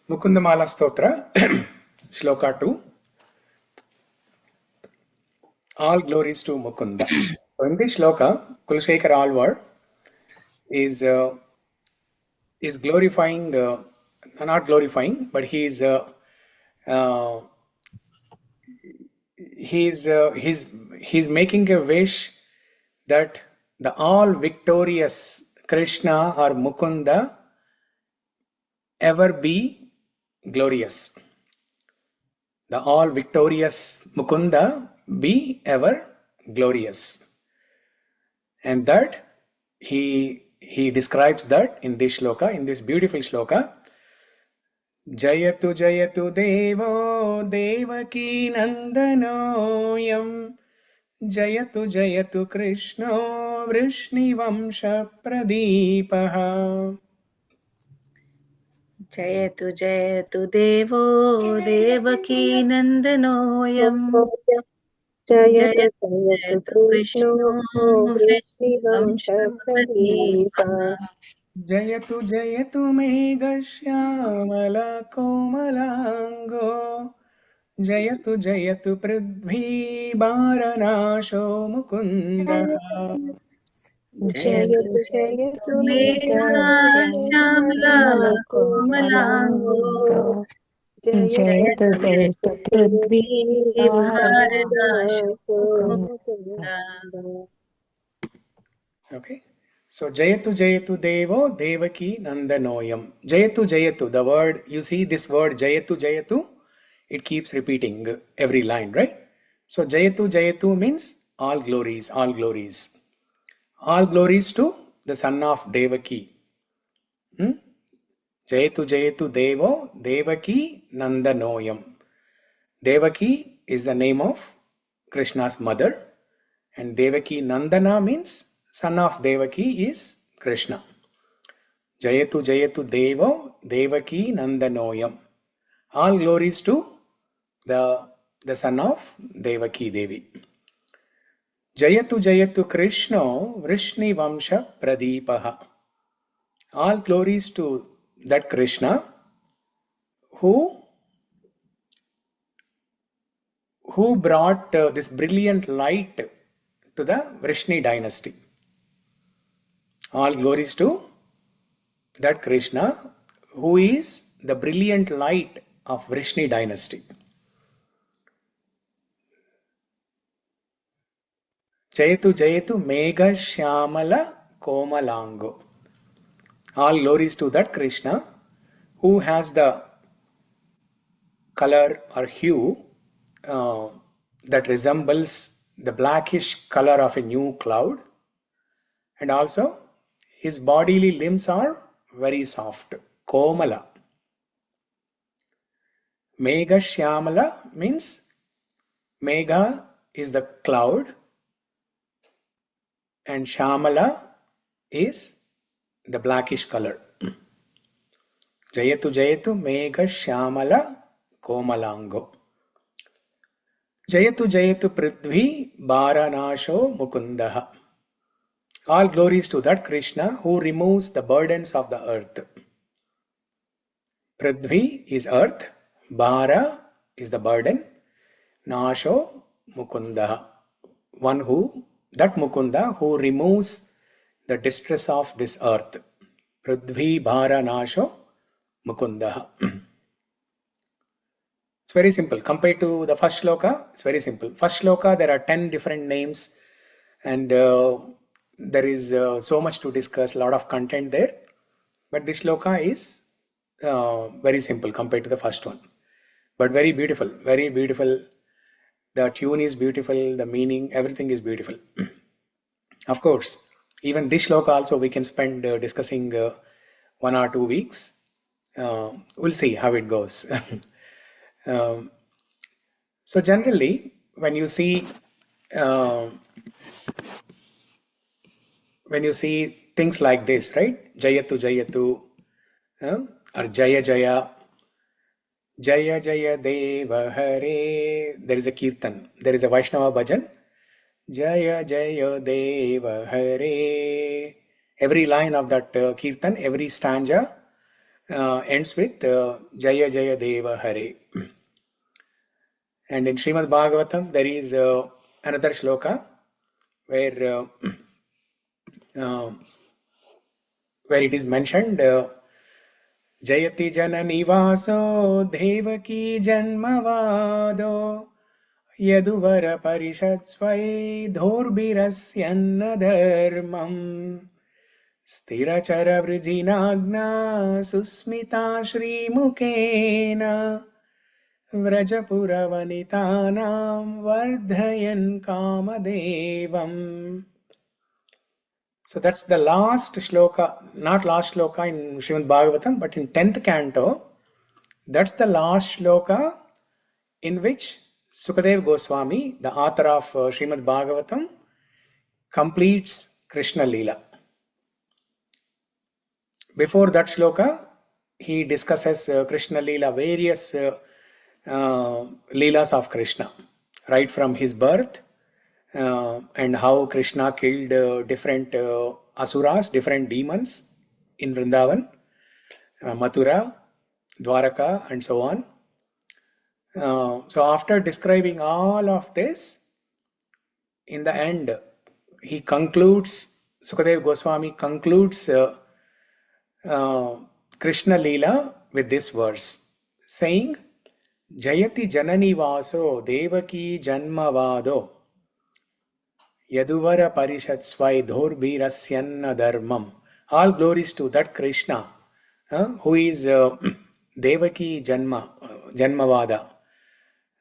Mukunda-Mālā-Stotra, Sloka 2. All glories to Mukunda. So in this Sloka, Kulshekar Alvar is glorifying, not glorifying, but he's making a wish that the all victorious Krishna or Mukunda ever be glorious. The all victorious Mukunda be ever glorious. And that he describes that in this shloka, in this beautiful shloka. Jayatu jayatu devo devakī-nandano i-vam. Jayatu jayatu Krishna Vrsni śa-pradīpah. Jayatu jayatu devo devakī-nandano i-vam. Jayatu jayatu Krishna Vrsni śa-pradīpah. Jayatu jayatu megha-śyāmalah komalāńgo. Jayatu jayatu thvī-bhāra-nāśo mukundah. Jayatu jayatu megha-śyāmalah komalāńgo. Jayatu jayatu thvī-bhāra-nāśo mukundah. Okay. So Jayatu Jayatu Devo devakī-nandano i-vam. Jayatu Jayatu, the word, you see this word Jayatu Jayatu, it keeps repeating every line, right? So Jayatu Jayatu means all glories, all glories. All glories to the son of Devaki. Jayatu Jayatu Devo devakī-nandano i-vam. Devaki is the name of Krishna's mother, and devakī-nandana means son of Devaki is Krishna. Jayatu Jayatu Devo devakī-nandano i-vam. All glories to the son of Devaki Devi. Jayatu Jayatu Krishna Vrsni śa-pradīpah. All glories to that Krishna who brought this brilliant light to the Vrsni dynasty. All glories to that Krishna who is the brilliant light of Vrsni dynasty. Jayatu Jayatu megha-śyāmalah komalāńgo. All glories to that Krishna who has the color or hue that resembles the blackish color of a new cloud, and also his bodily limbs are very soft. Komala. Megha-śyāmalah means megha is the cloud and śyāmalah is the blackish color. Jayatu jayatu megha-śyāmalah komalāńgo. Jayatu jayatu thvī-bhāra-nāśo mukundah. All glories to that Krishna who removes the burdens of the earth. Prithvi is earth, Bhara is the burden, Nāśo mukundah. One who, that Mukunda who removes the distress of this earth. Thvī-bhāra-nāśo mukundah. It's very simple. Compared to the first shloka, it's very simple. First shloka, there are 10 different names, and there is so much to discuss, a lot of content there. But this shloka is very simple compared to the first one. But very beautiful, very beautiful. The tune is beautiful, the meaning, everything is beautiful. Of course, even this shloka also we can spend discussing 1 or 2 weeks. We'll see how it goes. So generally, when you see things like this, right? Jayatu Jayatu or Jaya Jaya, Jaya Jaya Deva Hare. There is a kirtan, there is a Vaishnava bhajan. Jaya Jaya Deva Hare. Every line of that kirtan, every stanza ends with Jaya Jaya Deva Hare. And in Srimad Bhagavatam, there is another shloka where it is mentioned Jayati Janani Vaso Devaki Janmavado Yaduvara Parishatsvai Dhorbirasyanna Dharmam Sthirachara Vrijinagna Susmita Shrimukena Vrajapuravanithanam Vardhayan Kamadevam. So that's the last shloka, not last shloka in Srimad Bhagavatam, but in 10th canto, that's the last shloka in which Sukadeva Goswami, the author of Srimad Bhagavatam, completes Krishna Leela. Before that shloka, he discusses Krishna Leela, various Leelas of Krishna, right from his birth and how Krishna killed different asuras, different demons in Vrindavan, Mathura, Dwaraka, and so on. So after describing all of this, in the end, he concludes, Sukadeva Goswami concludes Krishna Leela with this verse, saying, Jayati Janani Vaso Devaki Janmavado Yaduvara Parishatsvai Dhorbirasyanna Dharmam. All glories to that Krishna who is Devaki Janmavada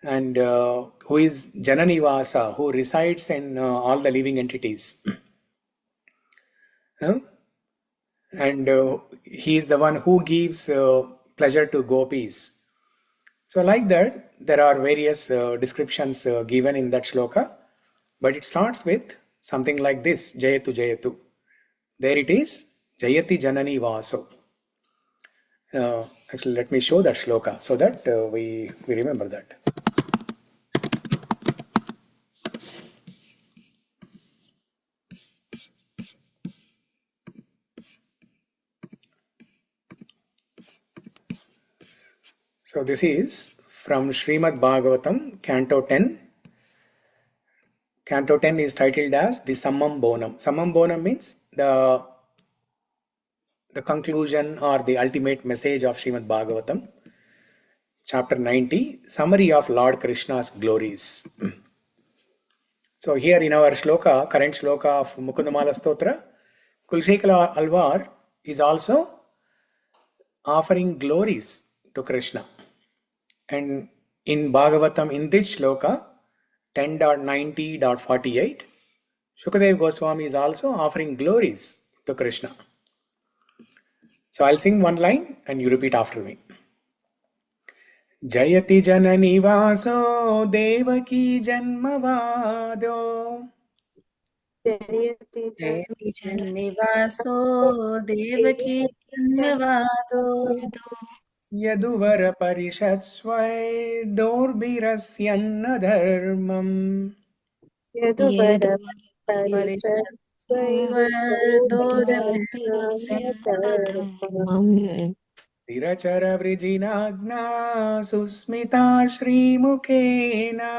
and who is Jananivasa, who resides in all the living entities. And he is the one who gives pleasure to gopis. So like that, there are various descriptions given in that shloka, but it starts with something like this, Jayatu Jayatu. There it is, Jayati Janani Vaso. Actually, let me show that shloka so that we remember that. So this is from Srimad Bhagavatam, Canto 10. Canto 10 is titled as the Sammam Bonam. Sammam Bonam means the conclusion or the ultimate message of Srimad Bhagavatam. Chapter 90, Summary of Lord Krishna's Glories. So here in our shloka, current shloka of Mukunda-Mālā-Stotra, Kulshekala Alvar is also offering glories to Krishna. And in Bhagavatam, in this shloka, 10.90.48, Shukadeva Goswami is also offering glories to Krishna. So I'll sing one line and you repeat after me. Jayati Janani Vaso Devaki Janmavado Jayati Jayati Jannivaso Devaki Janmavado Yaduvara Parishatsvai Dorbirasyanna Dharmam Yaduvara Parishat Parishatsvai Dharmam Tirachara Vrijinagna Susmita Shrimukena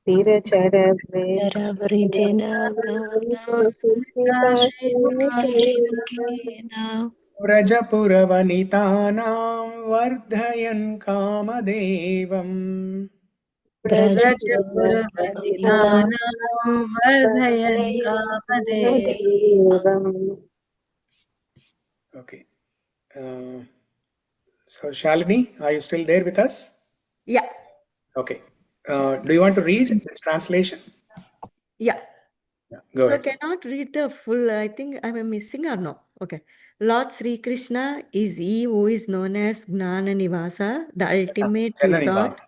Tirachara Susmita Vrijinagna Vrajapuravanithanam Vardhayan Kamadevam Vrajapura Vadinanam Vardhayan Kamadevam. Okay. So Shalini, are you still there with us? Yeah, Okay. Do you want to read this translation? yeah. Yeah, go So ahead. cannot read the full. I think I'm missing or no? Okay. Lord Sri Krishna is he who is known as Gnana Nivasa, the ultimate resort.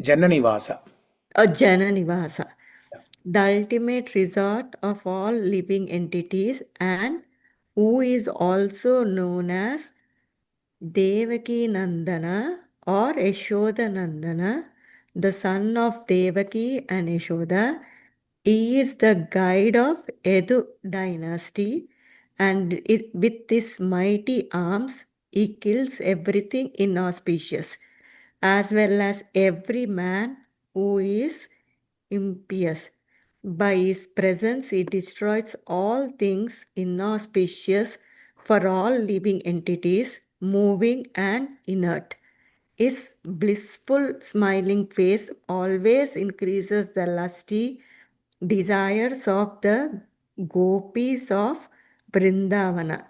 Jananivasa. Jana Nivasa, the ultimate resort of all living entities, and who is also known as devakī-nandano or Yashoda-nandana, the son of Devaki and Yashoda. He is the guide of Yadu dynasty and with his mighty arms he kills everything inauspicious, as well as every man who is impious. By his presence he destroys all things inauspicious for all living entities, moving and inert. His blissful smiling face always increases the lusty desires of the gopis of Vrindavana.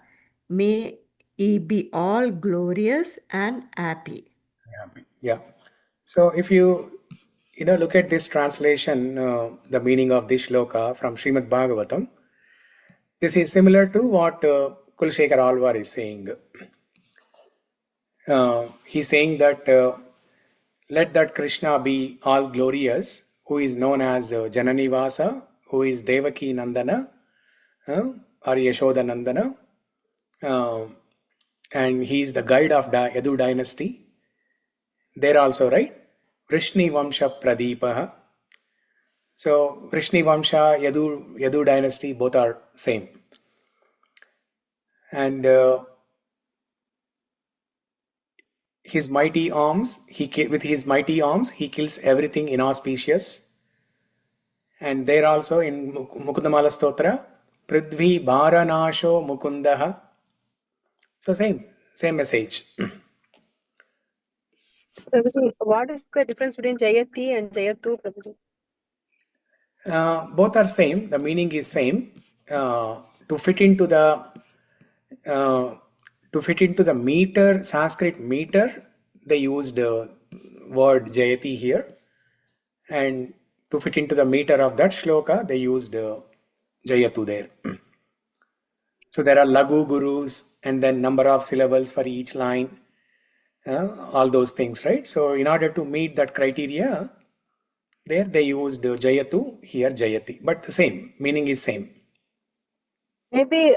May he be all glorious and happy. Yeah. So if you look at this translation, the meaning of this shloka from Srimad Bhagavatam, this is similar to what Kulshekar Alvar is saying. He's saying that let that Krishna be all glorious, who is known as Jananivasa, who is devakī-nandano, or Yashoda-nandana, and he is the guide of the Yadu dynasty. There also, right? Vrsni śa-pradīpah. So Vrsni Vamsha, Yadu dynasty, both are same. And his mighty arms, with his mighty arms, he kills everything inauspicious. And there also in Mukunda-Mālā-Stotra, thvī-bhāra-nāśo mukundah. So same message. Prabhuji, what is the difference between jayati and jayatu, Prabhuji? Both are same. The meaning is same. To fit into the meter, Sanskrit meter, they used word jayati here, and to fit into the meter of that shloka, they used jayatu there. So there are lagu gurus and then number of syllables for each line, all those things, right? So in order to meet that criteria, there they used jayatu, here jayati, but the same meaning is same. Maybe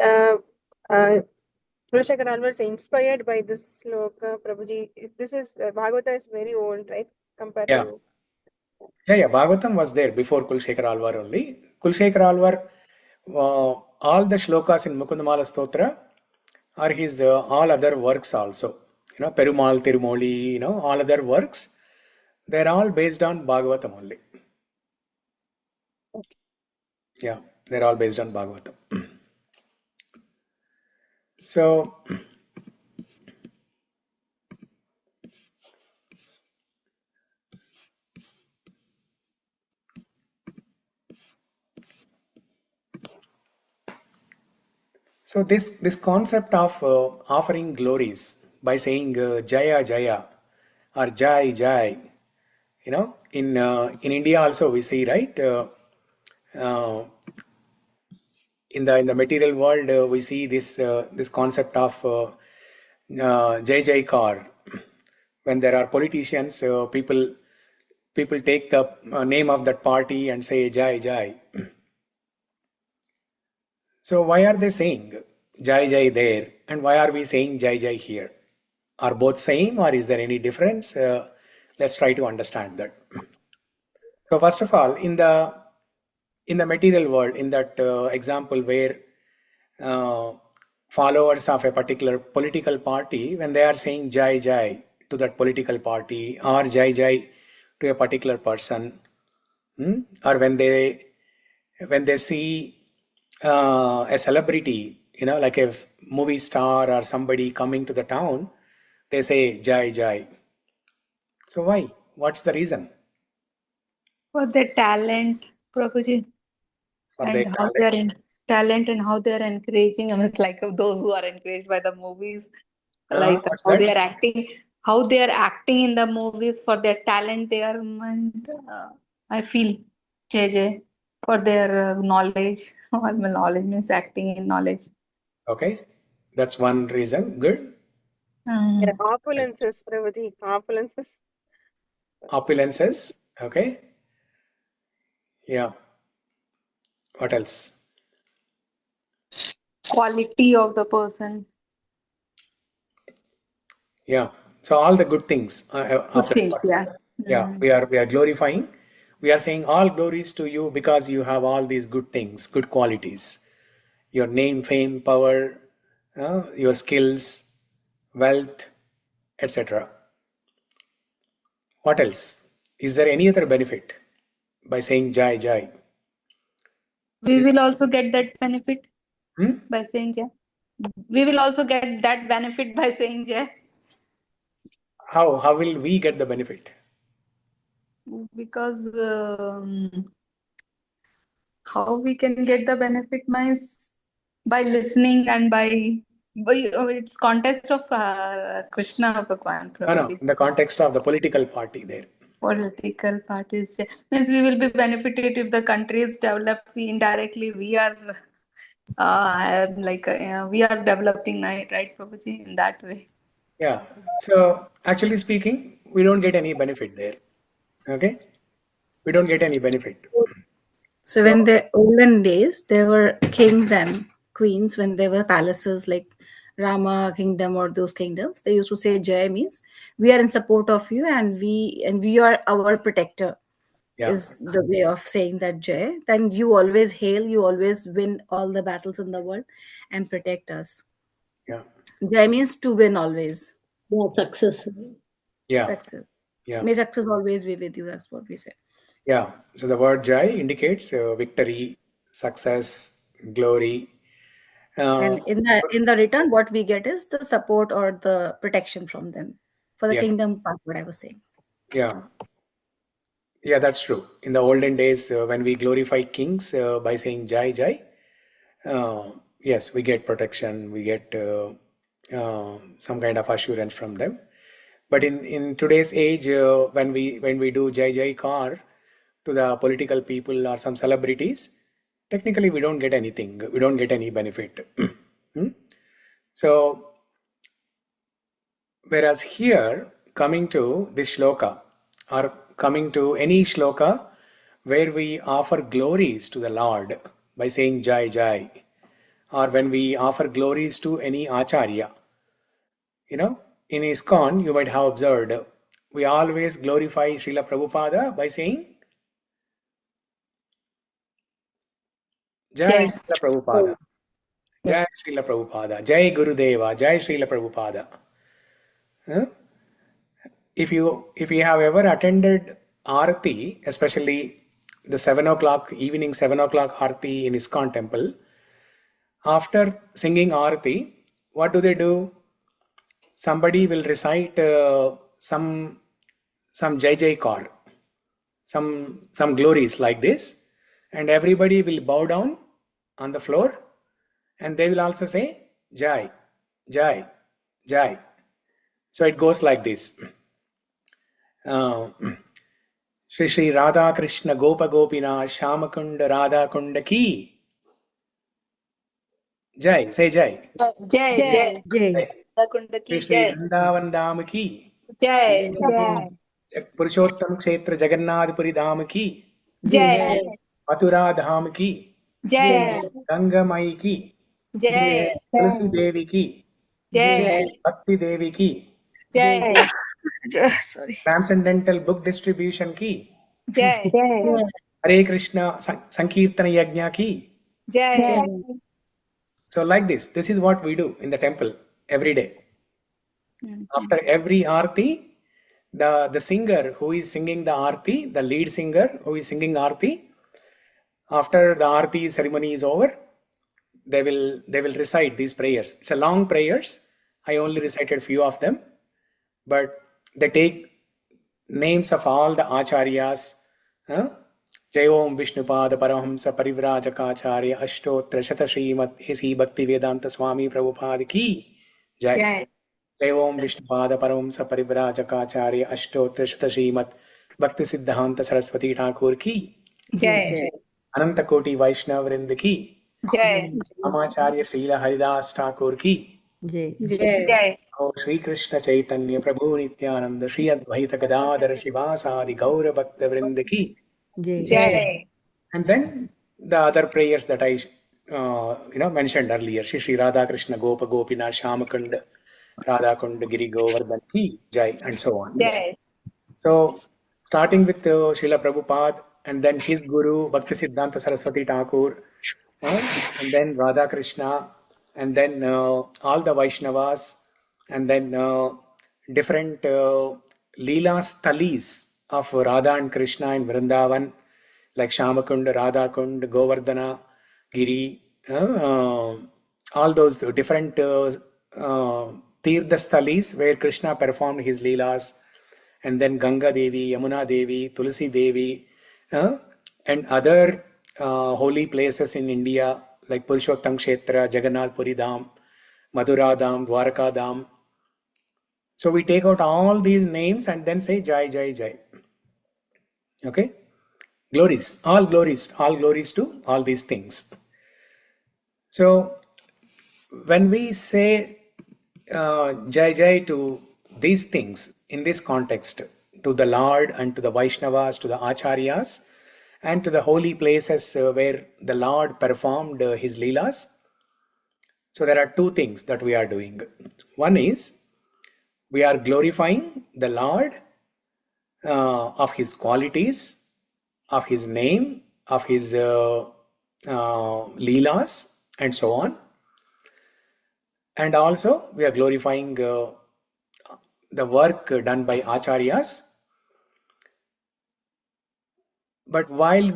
Kulshekar Alvar is inspired by this sloka, Prabhuji. This is Bhagavata is very old, right? Compared to Yeah. Bhagavatam was there before Kulshekar Alvar only. Kulshekar Alvar, all the shlokas in Mukunda-Mālā-Stotra are his all other works also. Perumal, Tirumoli, all other works, they're all based on Bhagavatam only. Yeah, they're all based on Bhagavatam. So this concept of offering glories by saying Jaya Jaya or Jai Jai, in India also we see, right? In the material world, we see this concept of Jai Jai Kar. When there are politicians, people take the name of that party and say Jai Jai. So why are they saying Jai Jai there, and why are we saying Jai Jai here? Are both same, or is there any difference? Let's try to understand that. So first of all, in the material world, in that example where followers of a particular political party, when they are saying Jai Jai to that political party, or Jai Jai to a particular person, or when they see a celebrity, like a movie star or somebody coming to the town, they say Jai Jai. So why? What's the reason? For their talent, Prabhuji. For And their how talent. they are in talent and how they are encouraging. I mean, it's like those who are encouraged by the movies, like What's how that? they are acting, in the movies for their talent. They are, and I feel, JJ, for their knowledge. Well, knowledge means acting in knowledge. Okay, that's one reason. Good. opulences, Prabhuji, opulences. Opulences. Okay. Yeah. What else? Quality of the person. Yeah. So all the good things of Good that things, person. yeah. Yeah. We are glorifying. We are saying all glories to you because you have all these good things, good qualities. your name, fame, power, your skills, wealth, etc. What else? Is there any other benefit by saying Jai Jai? We will also get that benefit Hmm? by saying Jai. We will also get that benefit by saying Jai. How will we get the benefit? Because how we can get the benefit means by listening and by it's context of Krishna Bhagwan No, Prabhuji. in the context of the political party there. Political parties means we will be benefited if the country is developed. We indirectly we are we are developing, right, Prabhuji, in that way. Yeah. So actually speaking, we don't get any benefit there. Okay? We don't get any benefit. So when the olden days, there were kings and queens when there were palaces like Rama kingdom or those kingdoms. They used to say Jai means we are in support of you and we are our protector. Yeah. Is the way of saying that Jai. Then you always hail, you always win all the battles in the world and protect us. Yeah. Jai means to win always. Yeah, success. Yeah. Success. Yeah. May success always be with you. That's what we say. Yeah. So the word Jai indicates victory, success, glory. And in the return, what we get is the support or the protection from them. For the Yeah. kingdom part, what I was saying. Yeah. Yeah, that's true. In the olden days, when we glorify kings by saying Jai Jai, yes, we get protection, we get some kind of assurance from them. But in today's age, when we do Jai Jai Kar to the political people or some celebrities, technically we don't get anything. We don't get any benefit. So, whereas here, coming to this shloka, or coming to any shloka where we offer glories to the Lord by saying Jai Jai, or when we offer glories to any Acharya, in ISKCON, you might have observed, we always glorify Srila Prabhupada by saying Jai Srila Prabhupada, Jai Srila Prabhupada, Jai Gurudeva, Jai Srila Prabhupada. If you have ever attended Aarti, especially the evening 7 o'clock Aarti in ISKCON temple, after singing Aarti, what do? Somebody will recite some Jai Jai Kar, some glories like this, and everybody will bow down on the floor, and they will also say Jai, Jai, Jai. So it goes like this. Shri Shri Radha Krishna Gopa Gopina Shyamakunda Radha Kunda ki Jai. Say Jai. Jai, Jai. Jai. Kunda Shri ki Shri Jai. Vrindavan Dham ki Jai. Purushottam Kshetra Jagannath Puri Dham ki Jai. Mathura Dham ki Jai. Ganga Mai ki Jai. Tulsi Devi ki Jai. Bhakti Devi ki Jai. Sorry. Transcendental Book Distribution ki Jai. Hare Krishna Sankirtana Yajna ki. Jai. So like this is what we do in the temple every day. After every Aarti, the singer who is singing the Aarti, the lead singer who is singing Aarti, after the Aarti ceremony is over, they will recite these prayers. It's a long prayers. I only recited few of them, but they take names of all the acharyas. Jai Om Vishnupada Paramahamsa Parivrajaka Ashtotra Shata Srimad A.C. Bhakti Vedanta Swami Prabhupada ki Jai. Jai Om Vishnupada Paramahamsa Parivrajaka Ashtotra Shata Srimad Bhakti Siddhanta Saraswati Thakur ki Jai. Ananta Koti Vaishnav Vrinda ki Jai. Amacharya Srila Haridas Thakur ki Jai. Jai. O Sri Krishna Chaitanya Prabhu Nityananda Sri Advaita Gadadhar Shivasadi Gaura Bhakta Vrinda ki Jai. Jai. And then the other prayers that I mentioned earlier, Shri Radha Krishna Gopa Gopina Shyamakunda Radha Kunda Giri Govardhan ki Jai, and so on. Jai. So starting with Srila Prabhupada and then his guru Bhakti Siddhanta Saraswati Thakur, and then Radha Krishna, and then all the Vaishnavas, and then different Leela Stalis of Radha and Krishna in Vrindavan, like Shamakund, Radha Kund, Govardhana, Giri, all those different Tirtha Stalis where Krishna performed his Leelas, and then Ganga Devi, Yamuna Devi, Tulsi Devi, and other holy places in India like Purushottam Kshetra, Jagannath Puri Dham, Madhura Dham, Dwaraka Dham. So we take out all these names and then say Jai, Jai, Jai. Okay? Glories, all glories to all these things. So when we say Jai, Jai to these things in this context, to the Lord and to the Vaishnavas, to the Acharyas, and to the holy places where the Lord performed his Leelas. So there are two things that we are doing. One is we are glorifying the Lord of his qualities, of his name, of his Leelas, and so on. And also we are glorifying the work done by Acharyas. But while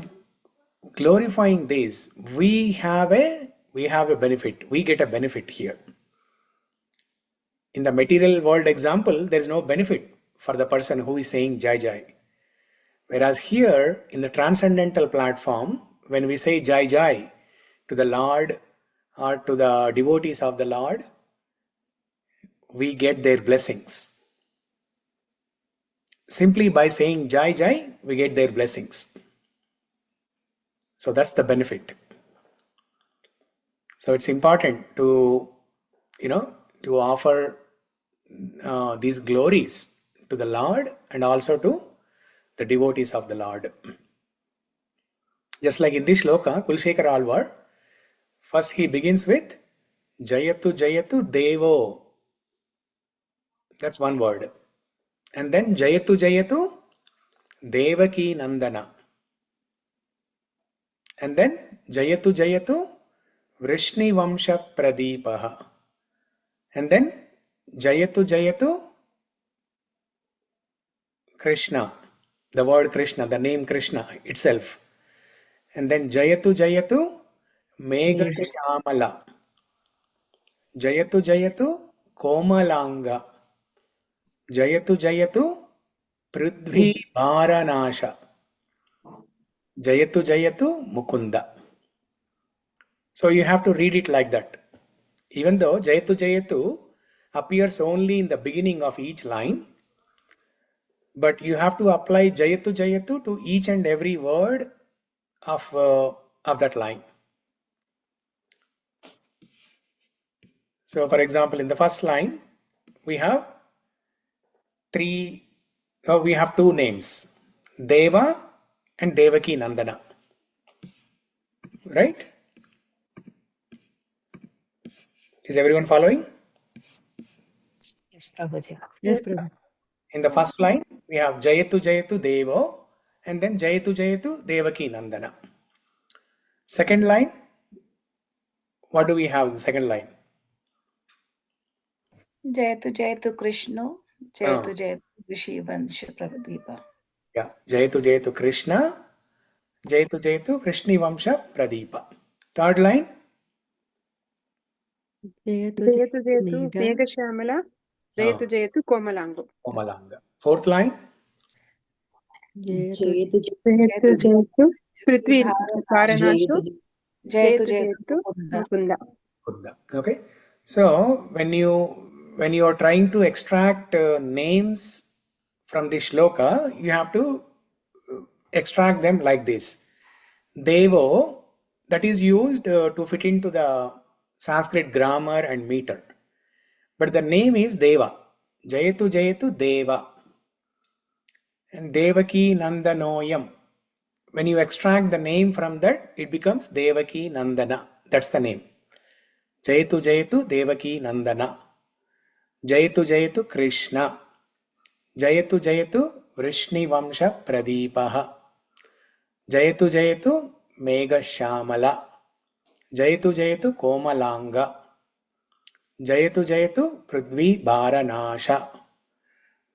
glorifying this, we have a benefit. We get a benefit here. In the material world example, there is no benefit for the person who is saying Jai Jai. Whereas here in the transcendental platform, when we say Jai Jai to the Lord or to the devotees of the Lord, we get their blessings. Simply by saying Jai Jai, we get their blessings. So that's the benefit. So it's important to, to offer these glories to the Lord and also to the devotees of the Lord. Just like in this shloka, Kulshekara Alvar, first he begins with jayatu jayatu devo. That's one word. And then jayatu jayatu devakī-nandano. And then jayatu jayatu Vrsni śa-pradīpah. And then jayatu jayatu Krishna, the word Krishna, the name Krishna itself. And then jayatu jayatu megha-śyāmalah. Jayatu jayatu komalāńgo. Jayatu jayatu thvī-bhāra-nāśo. Jayatu jayatu mukundah. So you have to read it like that. Even though jayatu jayatu appears only in the beginning of each line, but you have to apply jayatu jayatu to each and every word of that line. So for example, in the first line, we have two names, Deva and devakī-nandano. Right? Is everyone following? Yes, Prabhuji. Yes, Prabhu. In the first line, we have jayatu jayatu devo and then jayatu jayatu devakī-nandano. Second line, what do we have in the second line? Jayatu Jayatu Krishna, Jayatu Jayatu śa-pradīpah. Yeah, jayatu jayatu Krishna, jayatu jayatu śrīnivās-saran-dās. Third line, Jayatu Jayatu jayatu Megha. megha-śyāmalah. Jayatu jayatu komalāńgo. komalāńgo. Fourth line, Jayatu Jayatu jayatu thvī-bhāra-nāśo. Jayatu Jayatu jayatu Mukunda. mukundah. Okay. So when you are trying to extract names from this shloka, you have to extract them like this. Devo, that is used to fit into the Sanskrit grammar and meter. But the name is Deva. Jayatu jayatu Deva. And devakī-nandanoyam. When you extract the name from that, it becomes devakī-nandana. That's the name. Jayatu jayatu devakī-nandano. Jayatu jayatu Krishna. Jayatu jayatu Vrsni śa-pradīpah. Jayatu jayatu megha-śyāmalah. jayatu jayatu komalāńgo, jayatu jayatu thvī-bhāra-nāśo,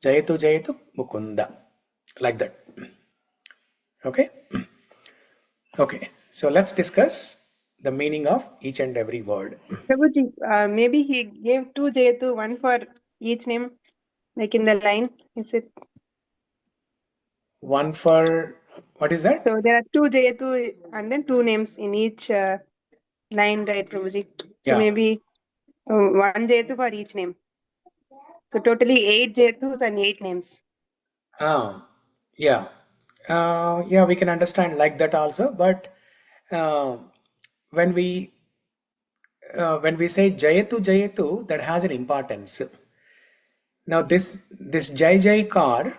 jayatu jayatu mukundah. Like that. Okay. Okay. So let's discuss the meaning of each and every word. Prabhuji, maybe he gave two jayatu, one for each name, like in the line. Is it? One for, what is that? So there are two jayatu and then two names in each line, right, Prabhuji? So Yeah. maybe one jayatu for each name. So totally 8 jayatus and 8 names. Yeah. Yeah, we can understand like that also. But when we say jayatu jayatu, that has an importance. Now this jai jai kar,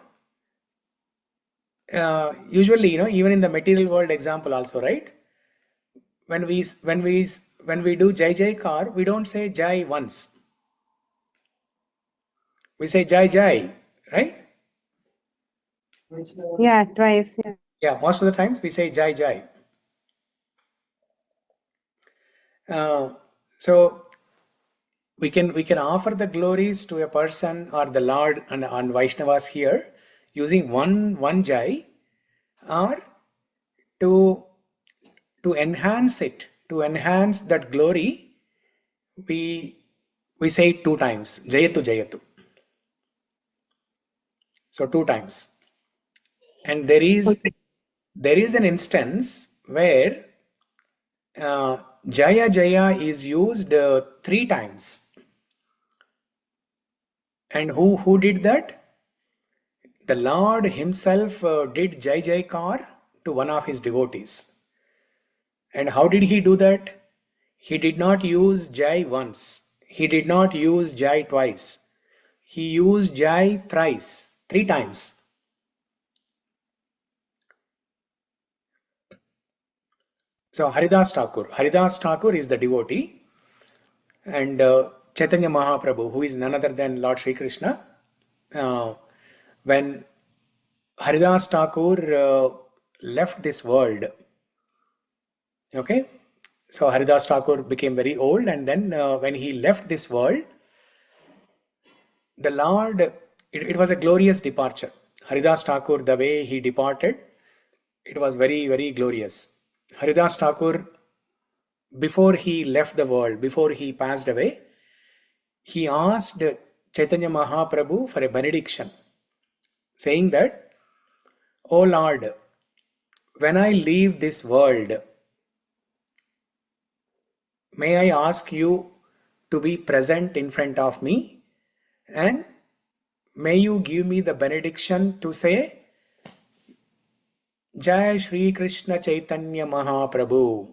usually, even in the material world example also, right? When we do jai jai kar, we don't say jai once. We say jai jai, right? Yeah, twice. Yeah. Yeah, most of the times we say jai jai. So we can offer the glories to a person or the Lord and Vaishnavas here using one jai, or to enhance it, to enhance that glory, we say it 2 times, jayatu jayatu. So 2 times. And there is an instance where jaya jaya is used 3 times. And who did that? The Lord himself did jai jai kar to one of his devotees. And how did he do that? He did not use jai once. He did not use jai twice. He used jai thrice, 3 times. So Haridas Thakur is the devotee, and Chaitanya Mahaprabhu, who is none other than Lord Sri Krishna, when Haridas Thakur left this world, okay, so Haridas Thakur became very old, and then when he left this world, the Lord, it was a glorious departure. Haridas Thakur, the way he departed, it was very, very glorious. Haridas Thakur, before he left the world, before he passed away, he asked Chaitanya Mahaprabhu for a benediction, saying that, "O Lord, when I leave this world, may I ask you to be present in front of me, and may you give me the benediction to say, Jai Sri Krishna Chaitanya Mahaprabhu,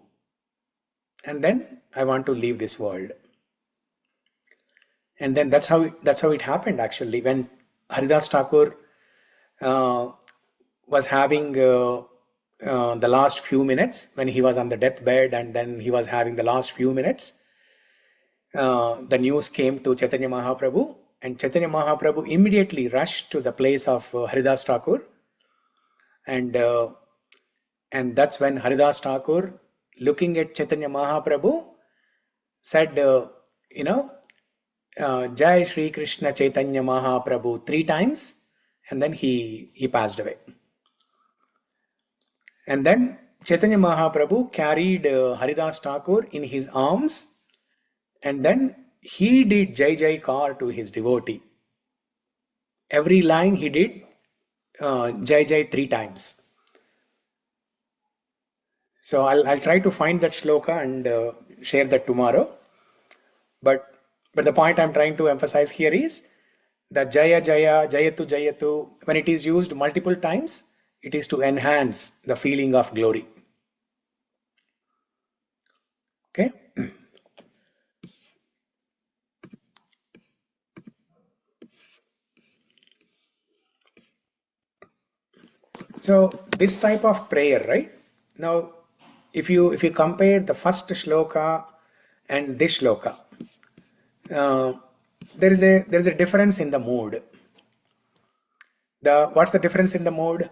and then I want to leave this world." And then that's how it happened actually. When Haridas Thakur was having the last few minutes, when he was on the deathbed, and then he was having the last few minutes, the news came to Chaitanya Mahaprabhu, and Chaitanya Mahaprabhu immediately rushed to the place of Haridas Thakur, and that's when Haridas Thakur, looking at Chaitanya Mahaprabhu, said, Jai Sri Krishna Chaitanya Mahaprabhu 3 times, and then he passed away. And then Chaitanya Mahaprabhu carried Haridas Thakur in his arms, and then he did Jai Jai Kar to his devotee. Every line he did Jai Jai 3 times. So I'll try to find that shloka and share that tomorrow. But the point I'm trying to emphasize here is that Jaya Jaya, Jayatu Jayatu, when it is used multiple times, it is to enhance the feeling of glory. Okay. So this type of prayer, right? Now, if you compare the first shloka and this shloka, there is a difference in the mood. What's the difference in the mood?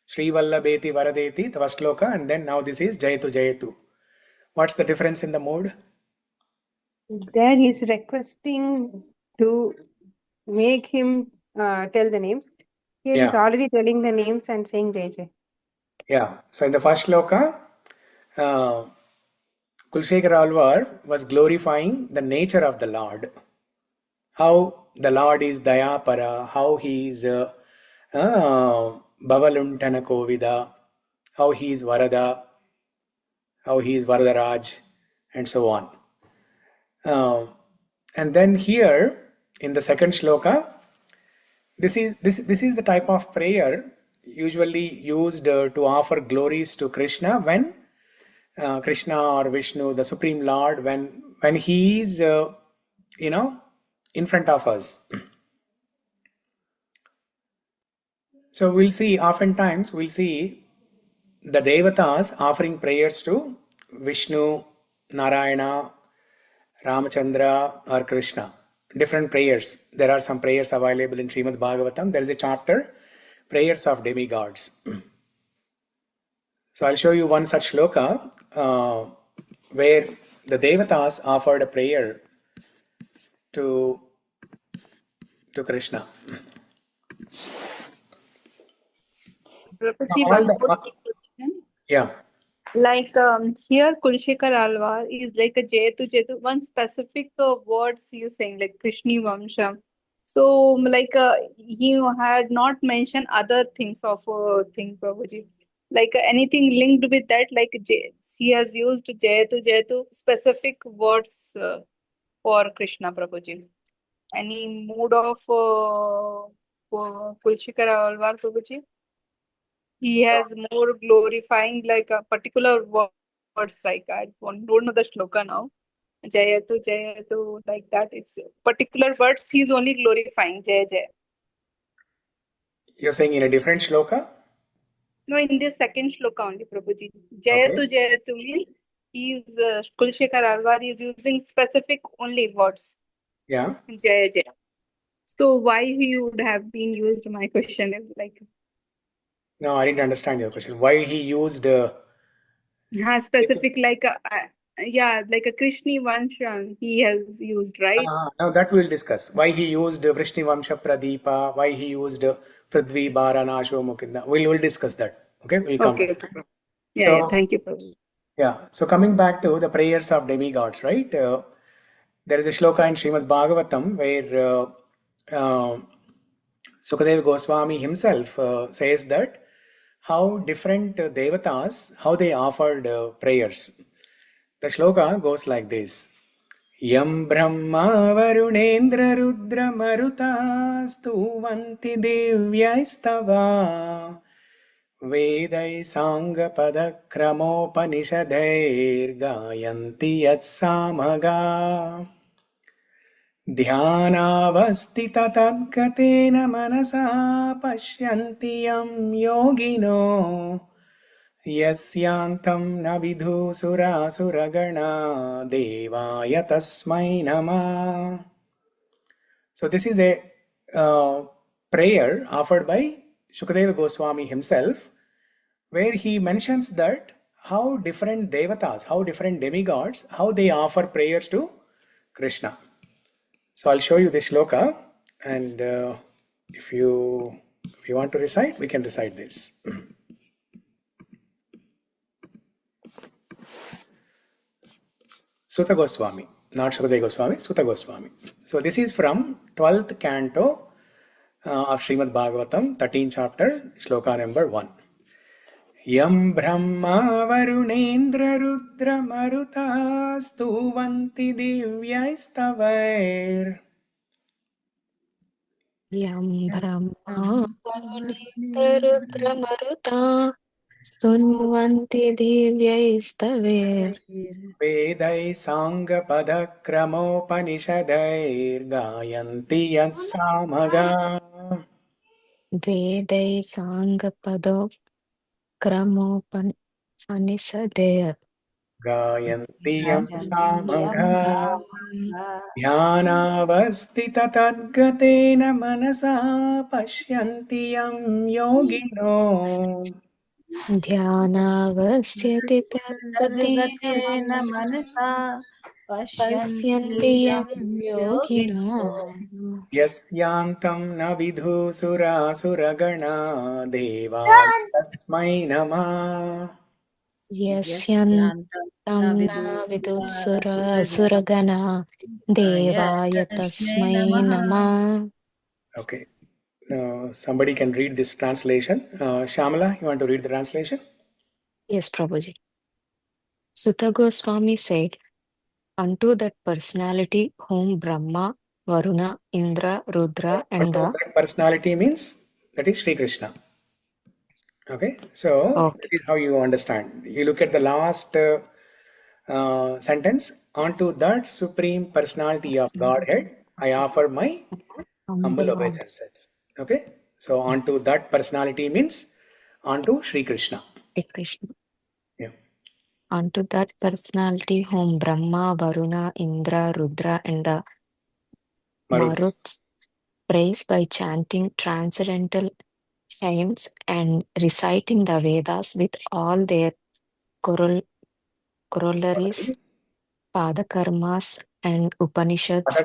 Shri Vallabheti Varadeti, the first shloka, and then now this is Jayatu Jayatu. What's the difference in the mood? There he's requesting to make him tell the names. Here he's Yeah, already telling the names and saying Jai Jai. yeah. So in the first shloka, Kulshekara Alvar was glorifying the nature of the Lord. How the Lord is Dayapara, how he is Bhavaluntana Kovida, how he is Varada, how he is Varadaraj, and so on. And then here in the second shloka, this is the type of prayer usually used to offer glories to Krishna when Krishna or Vishnu, the Supreme Lord, when he is in front of us. So we'll see, oftentimes we'll see the devatas offering prayers to Vishnu, Narayana, Ramachandra, or Krishna. Different prayers. There are some prayers available in Srimad Bhagavatam. There is a chapter, Prayers of Demigods. So I'll show you one such shloka where the devatas offered a prayer to Krishna. Prabhuji, All one the, more question. yeah. Like here, Kulshekar Alvar is like a jayatu. One specific words he is saying, like Krishni Vamsha. So, like he had not mentioned other things of thing, Prabhuji. Like anything linked with that, like he has used jayatu specific words for Krishna, Prabhuji. Any mood of Kulshekar Alvar, Prabhuji? He has more glorifying like a particular words, like I don't know the shloka now. Jayatu, like that. It's particular words he's only glorifying. Jay Jay. You're saying in a different shloka? No, in this second shloka only, Prabhuji. Okay. Jayatu means he's Kulshekar Alvar is using specific only words. Yeah. Jay Jay. So why he would have been used? My question is like. No, I didn't understand your question. Why he used Specific like yeah, like a Krishni Vanshan he has used, right? now that we'll discuss. Why he used Vrsni śa-pradīpah, why he used thvī-bhāra-nāśo mukundah. We'll discuss that. Okay, we'll come Okay, back. okay. Yeah, So thank you, Prabhu. yeah, so coming back to the prayers of demigods, right? There is a shloka in Srimad Bhagavatam where Sukadeva Goswami himself says that how different devatas, how they offered prayers. The shloka goes like this. Yam brahma varunendra rudra maruta stuvanti divyaistava vedai sanga padakramopanishadair gayanti yat samaga ध्यानावस्थित तद्गतेन मनसा पश्यन्ति यं योगिनो यस्यान्तं न विदुसुरासुरगणा देवाय तस्मै नमः. So this is a prayer offered by Shukadeva Goswami himself, where he mentions that how different devatas, how different demigods, how they offer prayers to Krishna. So I'll show you this shloka, and if you want to recite, we can recite this. Sutta Goswami, not Shukadeva Goswami, Sutta Goswami. So this is from 12th canto of Srimad Bhagavatam, 13th chapter, shloka number 1. Yam brahma varunendra rudra maruta stuvanti divyaistavar. Yam brahma varunendra Sunvanti divyaistave Vedai sanga padakramopanishadair gayanti yat samaga. Vedai Sangapado Kramopanisade Gayanti yat Yam samaga. Brahma Dhyanavastita tadgatena manasa pashyanti yam yogino ध्यानावस्थ्यति तद्गतेन तद्गतेन मनसा मनसा पश्यन्ति यं योगिनो यस्यान्तं न विदुसुरासुरगणा देवान् तस्मै नमः। यस्यान्तं न विदुत्सुरगणा देवाय तस्मै नमः. Okay. Somebody can read this translation. Shyamala, you want to read the translation? Yes, Prabhuji. Sutta Goswami said, unto that personality whom Brahma, Varuna, Indra, Rudra, and the That personality means that is Sri Krishna. Okay, so this is how you understand. You look at the last sentence. Unto that supreme personality of Godhead, I offer my humble obeisances. Okay, so onto that personality means onto Sri Krishna. Sri Krishna. Yeah. Unto that personality whom Brahma, Varuna, Indra, Rudra, and the Maruts praise by chanting transcendental hymns and reciting the Vedas with all their corollaries, Padakarmas and Upanishads,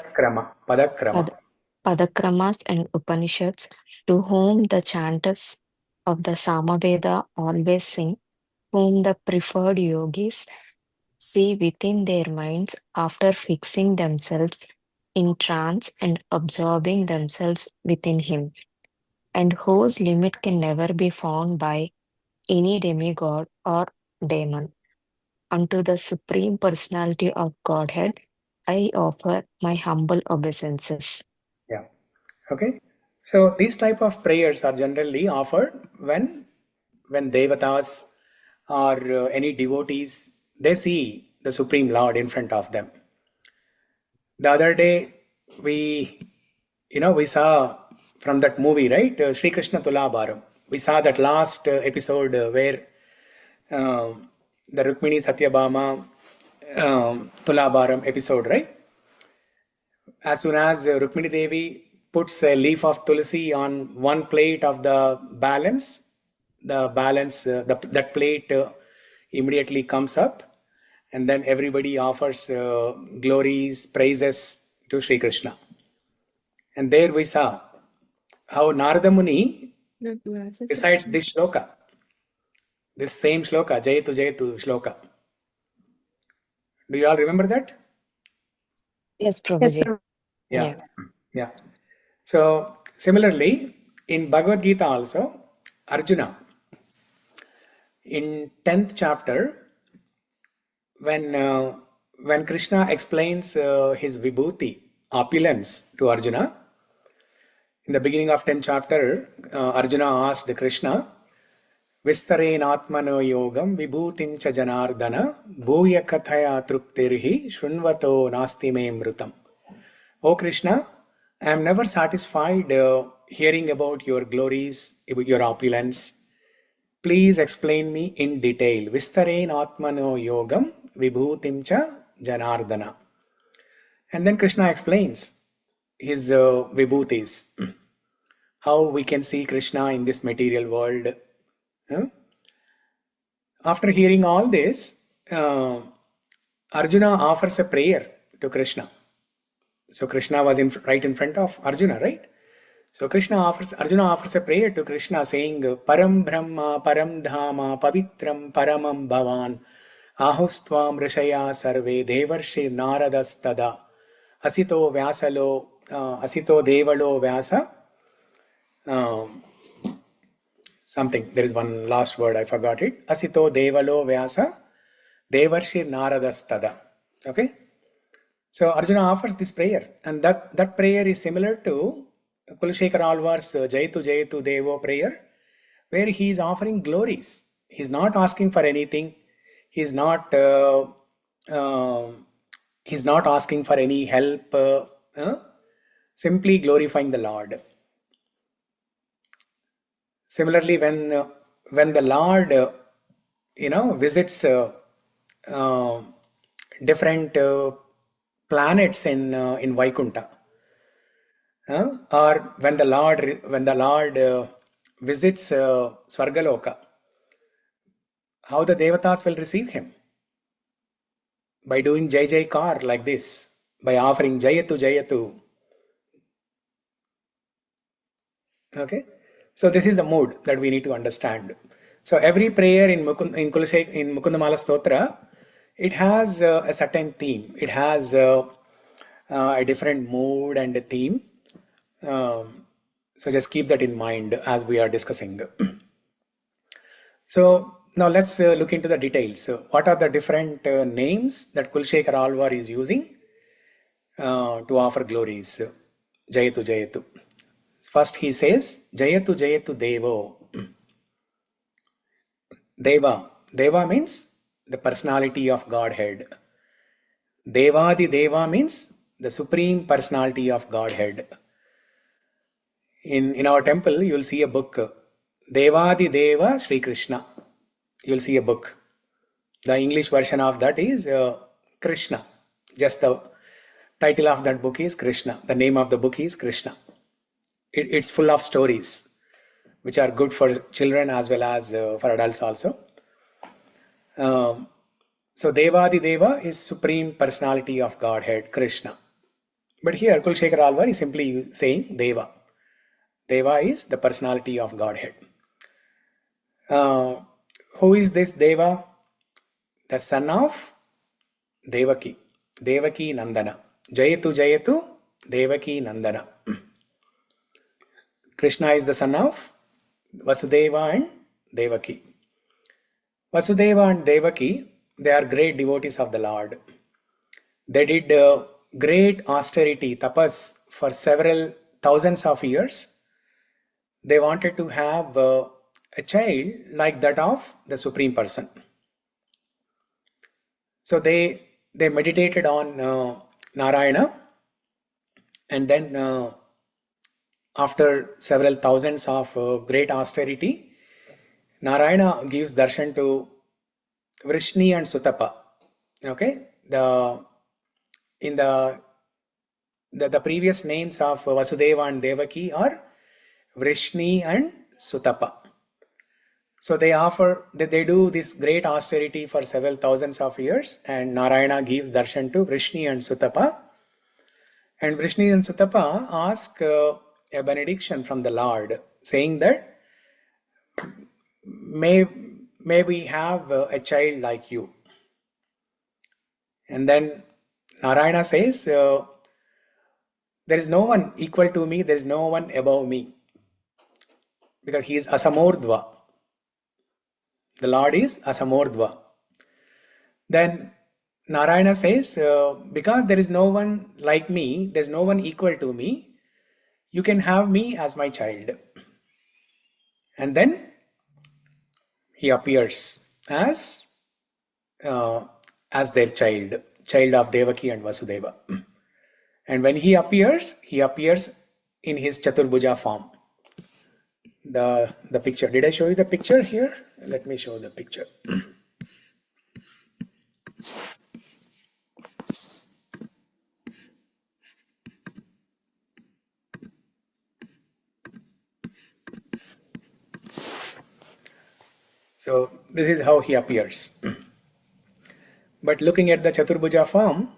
Padakramas and Upanishads, to whom the chanters of the Samaveda always sing, whom the preferred yogis see within their minds after fixing themselves in trance and absorbing themselves within him, and whose limit can never be found by any demigod or demon. Unto the Supreme Personality of Godhead, I offer my humble obeisances. Yeah. Okay. So these type of prayers are generally offered when devatas or any devotees, they see the Supreme Lord in front of them. The other day we saw from that movie, right? Sri Krishna Tulabharam. We saw that last episode where the Rukmini Satyabhama Tulabharam episode, right? As soon as Rukmini Devi puts a leaf of tulsi on one plate of the balance, that plate immediately comes up, and then everybody offers glories, praises to Sri Krishna. And there we saw how Narada Muni recites this shloka, this same shloka, jayatu jayatu shloka. Do you all remember that? Yes, Prabhuji. Yeah. Yeah. So similarly, in Bhagavad Gita also, Arjuna, in 10th chapter, when Krishna explains his vibhuti, opulence to Arjuna, in the beginning of 10th chapter, Arjuna asked Krishna, Vistarenatmano yogam vibhutim cha janardana bhuya kathaya truptirhi shunvato nasti me mrutam. O Krishna, I am never satisfied hearing about your glories, your opulence. Please explain me in detail. Vistaren atmano yogam vibhutim cha janardana. And then Krishna explains his vibhutis, how we can see Krishna in this material world. After hearing all this, Arjuna offers a prayer to Krishna. So Krishna was right in front of Arjuna, right? So Arjuna offers a prayer to Krishna saying, Param Brahma, Param Dhama, Pavitram, Paramam Bhavan, Ahustvam Rishaya Sarve, Devarshi Naradas-tada, Asito Vyasalo, Asito Devalo Vyasa, something, there is one last word, I forgot it. Asito Devalo Vyasa, Devarshi Naradas-tada. Okay? So Arjuna offers this prayer, and that prayer is similar to Kulashekara Alvar's Jayatu Jayatu Devo prayer, where he is offering glories. He is not asking for anything. He is not asking for any help. Simply glorifying the Lord. Similarly, when the Lord visits different planets in Vaikuntha, or when the Lord visits Swargaloka, how the devatas will receive him? By doing Jai Jaikar like this, by offering jayatu jayatu. Okay, so this is the mood that we need to understand. So every prayer in Mukunda-Mālā-Stotra, it has a certain theme. It has a different mood and a theme. So just keep that in mind as we are discussing. So now let's look into the details. So what are the different names that Kulshekara Alvar is using to offer glories? Jayatu Jayatu. First he says, Jayatu Jayatu Devo. Deva. Deva means the personality of Godhead. Devādi Deva means the supreme personality of Godhead. In our temple, you'll see a book, Devādi Deva Sri Krsna. You'll see a book. The English version of that is Krishna. Just the title of that book is Krishna. The name of the book is Krishna. It's full of stories which are good for children as well as for adults also. So Devādi Deva is supreme personality of Godhead, Krishna. But here Kulshekara Alvar is simply saying Deva. Deva is the personality of Godhead. Who is this Deva? The son of Devaki. Devakī-nandano. Jayatu Jayatu Devakī-nandano. Krishna is the son of Vasudeva and Devaki. Vasudeva and Devaki, they are great devotees of the Lord. They did great austerity, tapas, for several thousands of years. They wanted to have a child like that of the Supreme Person. So they meditated on Narayana, and then after several thousands of great austerity, Narayana gives darshan to Vrsni and Sutapa. Okay, the previous names of Vasudeva and Devaki are Vrsni and Sutapa. So they do this great austerity for several thousands of years, and Narayana gives darshan to Vrsni and Sutapa. And Vrsni and Sutapa ask a benediction from the Lord, saying that may we have a child like you. And then Narayana says, there is no one equal to me, there is no one above me, because he is asamordva. The Lord is asamordva. Then Narayana says, because there is no one like me, there is no one equal to me, you can have me as my child. And then he appears as their child of Devaki and Vasudeva. And when he appears in his Chaturbhuja form. The picture. Did I show you the picture here? Let me show the picture. So this is how he appears. But looking at the Chaturbhuja form,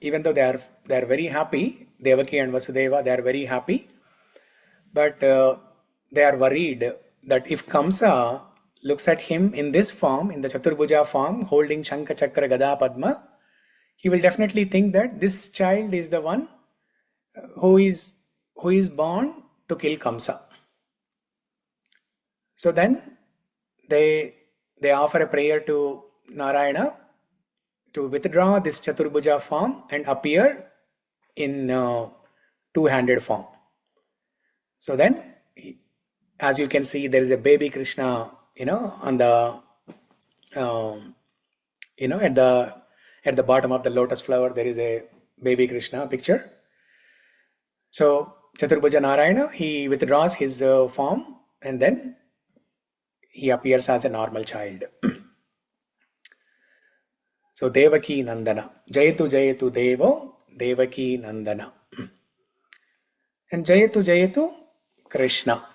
even though they are very happy, Devaki and Vasudeva, they are very happy, but they are worried that if Kamsa looks at him in this form, in the Chaturbhuja form, holding Shankha, Chakra, Gada, Padma, he will definitely think that this child is the one who is born to kill Kamsa. So then they offer a prayer to Narayana to withdraw this Chaturbhuja form and appear in two-handed form. So then, as you can see, there is a baby Krishna, on the, at the bottom of the lotus flower, there is a baby Krishna picture. So Chaturbhuja Narayana, he withdraws his form, and then he appears as a normal child. So Devakī-nandano. Jayatu Jayatu Devo, Devakī-nandano. And Jayatu Jayatu Krishna.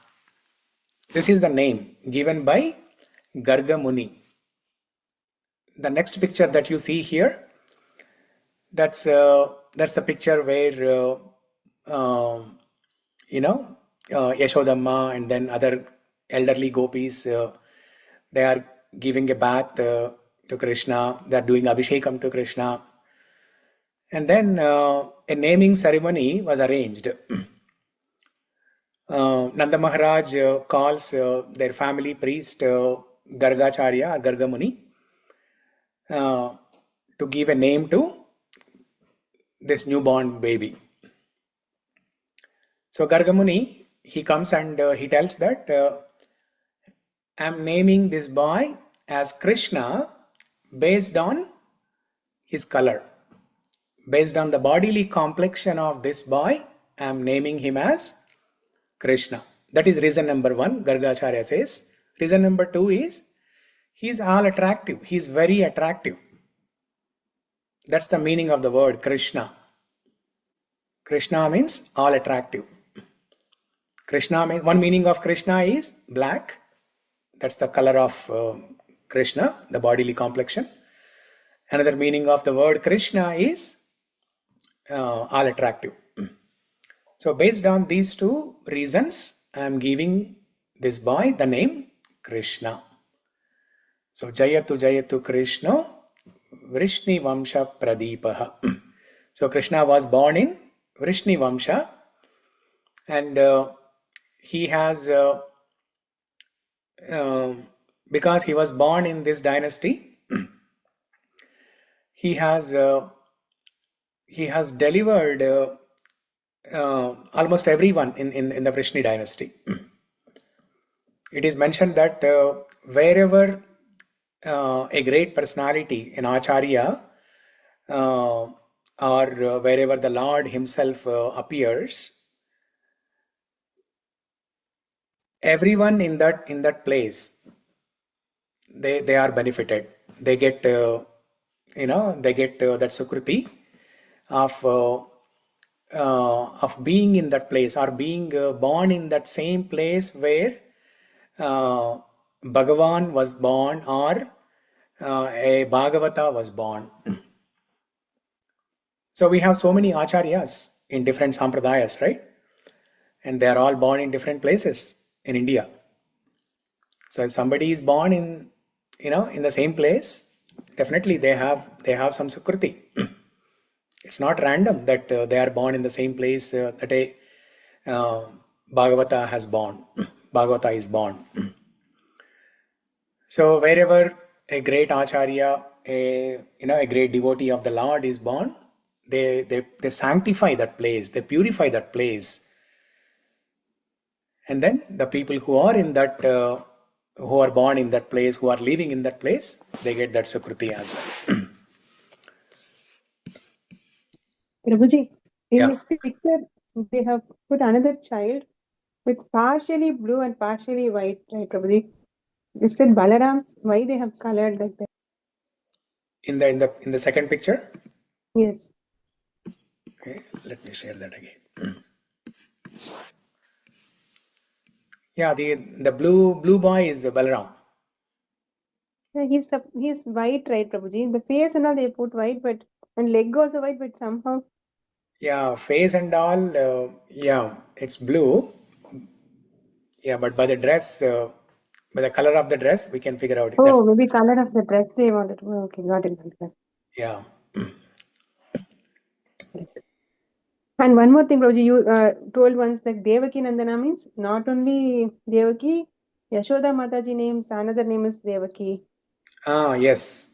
This is the name given by Garga Muni. the next picture that you see here, that's the picture where Yashodamma and then other elderly gopis, they are giving a bath to Krishna. They are doing abhishekam to Krishna, and then a naming ceremony was arranged. Nanda Maharaj calls their family priest Gargacharya or Gargamuni to give a name to this newborn baby. So Gargamuni, he comes and he tells that I am naming this boy as Krishna based on his color. Based on the bodily complexion of this boy, I am naming him as Krishna. That is reason number 1, Gargacharya says. Reason number 2 is, he is all attractive. He is very attractive. That's the meaning of the word Krishna. Krishna means all attractive. Krishna means, one meaning of Krishna is black. That's the color of Krishna, the bodily complexion. Another meaning of the word Krishna is all attractive. So based on these two reasons, I am giving this boy the name Krishna. So jayatu jayatu Krishna Vrsni śa-pradīpah. So Krishna was born in Vrsni Vamsha, and he has because he was born in this dynasty, he has delivered almost everyone in the Vrsni dynasty. It is mentioned that wherever a great personality, an acharya, or wherever the Lord himself appears, everyone in that place, they are benefited. They get that sukruti of being in that place, or being born in that same place where Bhagavan was born, or a Bhagavata was born. So we have so many acharyas in different sampradayas, right? And they are all born in different places in India. So if somebody is born in the same place, definitely they have some sukruti. It's not random that they are born in the same place that a Bhagavata has born. Bhagavata is born. So wherever a great acharya, a great devotee of the Lord is born, they sanctify that place, they purify that place, and then the people who are in that, who are born in that place, who are living in that place, they get that sukruti as well. Prabhuji, in Yeah. this picture, they have put another child with partially blue and partially white, right, Prabhuji? You said Balaram, why they have colored like that? In the second picture. Yes. Okay, let me share that again. Yeah, the blue boy is the Balaram. Yeah, he's white, right, Prabhuji? The face and all they put white, and leg also white, but somehow. Yeah, face and all. Yeah, it's blue. Yeah, but by the dress, by the color of the dress, we can figure out. Oh, maybe color of the dress they wanted. Okay, got it. Yeah. And one more thing, Prabhuji, you told once that devakī-nandano means not only Devaki, Yashoda Mataji names, another name is Devaki. Yes,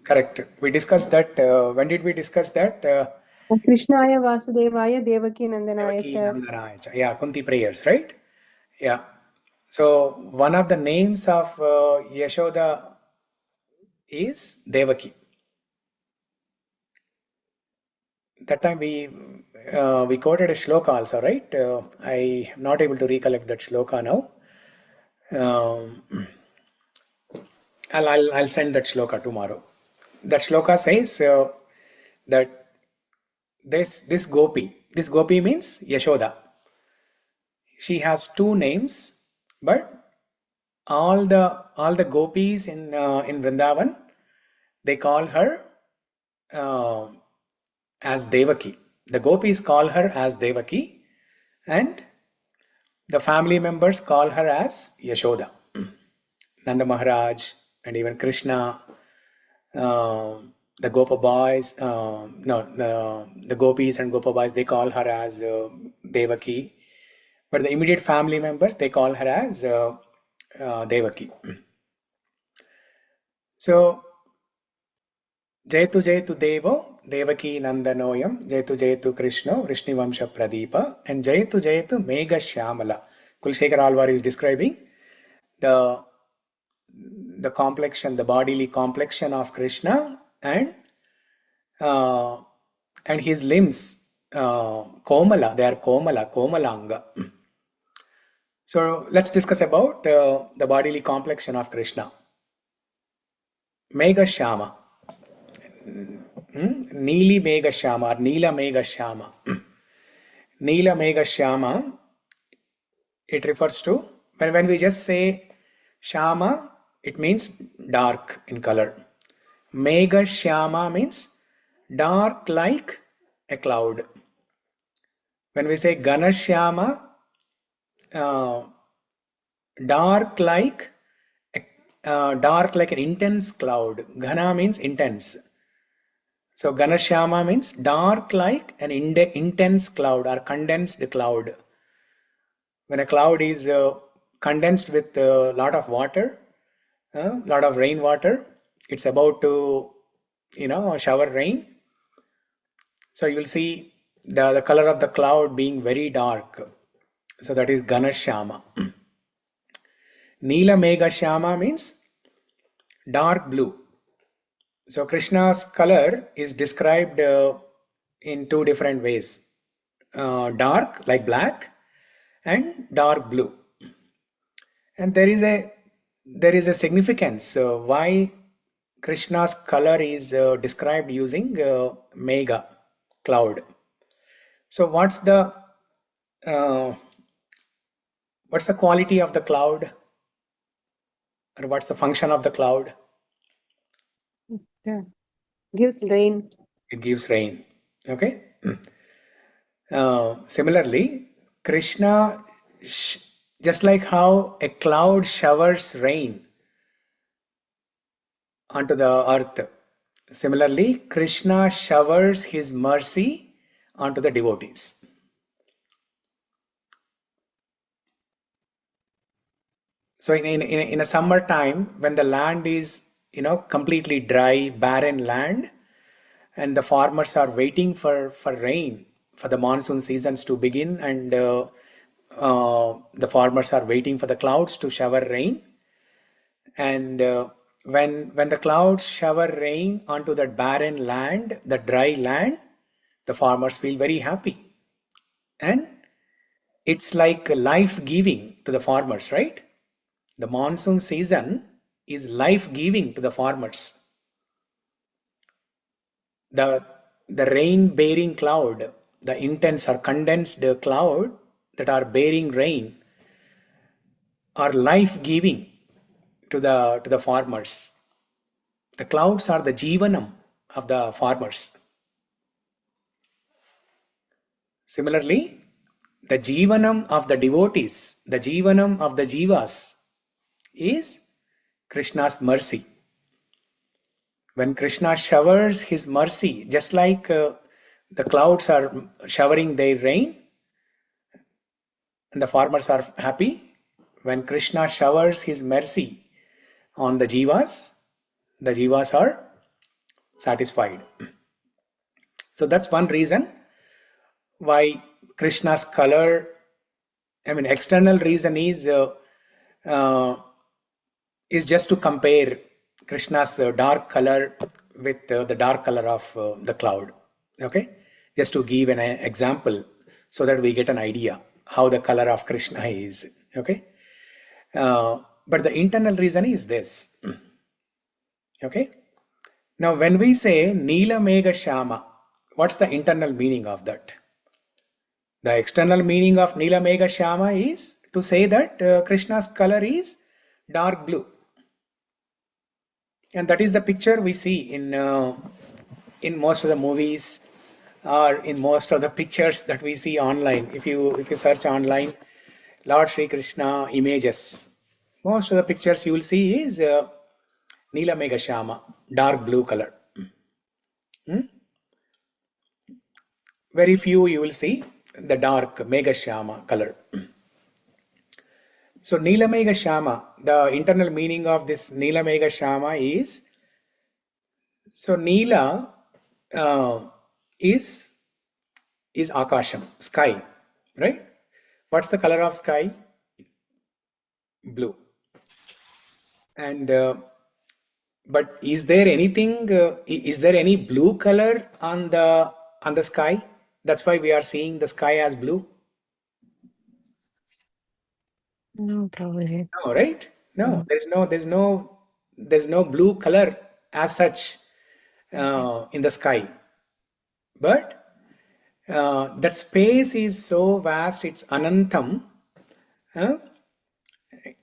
correct. We discussed that. When did we discuss that? Krishnaya Vasudevaya devakī-nandanaya cha. Devakī-nandano. Yeah, Kunti prayers, right? Yeah. So one of the names of Yashoda is Devaki. That time we quoted a shloka also, right? I am not able to recollect that shloka now. I'll send that shloka tomorrow. That shloka says that this gopi means Yashoda. She has two names, but all the gopis in Vrindavan, they call her as Devaki. The gopis call her as Devaki, and the family members call her as Yashoda. Nanda Maharaj and even Krishna, the Gopa boys, the gopis and Gopa boys, they call her as Devaki. But the immediate family members, they call her as Devaki. So, jayatu jayatu devo, devakī-nandanoyam, jayatu jayatu Krishna, Vrsni śa-pradīpah, and jayatu jayatu megha-śyāmalah. Kulshekar Alvar is describing the complexion, the bodily complexion of Krishna, and his limbs, komala, they are komalāńgo. So let's discuss about the bodily complexion of Krishna. Megha-śyāma, Neeli megha-śyāma or Neela megha-śyāma. Neela megha-śyāma, it refers to, when we just say Shama, it means dark in color. Megha-śyāma means dark like a cloud. When we say Gana-śyāma, dark like an intense cloud. Ghana means intense. So Gana-śyāma means dark like an intense cloud or condensed cloud. When a cloud is condensed with a lot of water, lot of rainwater, it's about to, shower rain. So you will see the color of the cloud being very dark. So that is Gana-śyāma. Neela megha-śyāma means dark blue. So Krishna's color is described in two different ways. Dark like black and dark blue. And there is a significance why Krishna's color is described using megha, cloud. So what's the quality of the cloud, or what's the function of the cloud? Yeah. Gives rain. It gives rain. Okay. Similarly, Krishna, just like how a cloud showers rain onto the earth, similarly, Krishna showers his mercy onto the devotees. So in a summer time, when the land is completely dry, barren land, and the farmers are waiting for rain, for the monsoon seasons to begin, and the farmers are waiting for the clouds to shower rain. And when the clouds shower rain onto that barren land, the dry land, the farmers feel very happy. And it's like life-giving to the farmers, right? The monsoon season is life-giving to the farmers. The rain-bearing cloud, the intense or condensed cloud that are bearing rain, are life-giving to the farmers. The clouds are the jivanam of the farmers. Similarly, the jivanam of the devotees, the jivanam of the jivas, is Krishna's mercy. When Krishna showers his mercy, just like the clouds are showering their rain, and the farmers are happy, when Krishna showers his mercy on the jivas are satisfied. So that's one reason why Krishna's color, external reason is just to compare Krishna's dark color with the dark color of the cloud. Okay, just to give an example so that we get an idea how the color of Krishna is. Okay, but the internal reason is this. Okay, now when we say Neela megha-śyāma, what's the internal meaning of that? The external meaning of Neela megha-śyāma is to say that Krishna's color is dark blue. And that is the picture we see in most of the movies, or in most of the pictures that we see online. If you search online, Lord Sri Krishna images, most of the pictures you will see is Neela megha-śyāma, dark blue color. Very few you will see the dark megha-śyāma color. So Neela megha-śyāma, the internal meaning of this Neela megha-śyāma is, so Neela is Akasham, sky, right? What's the color of sky? Blue. And but is there anything? Is there any blue color on the sky? That's why we are seeing the sky as blue. No, Prabhuji. No, right? No, there's no blue color as such in the sky. But that space is so vast, it's anantam.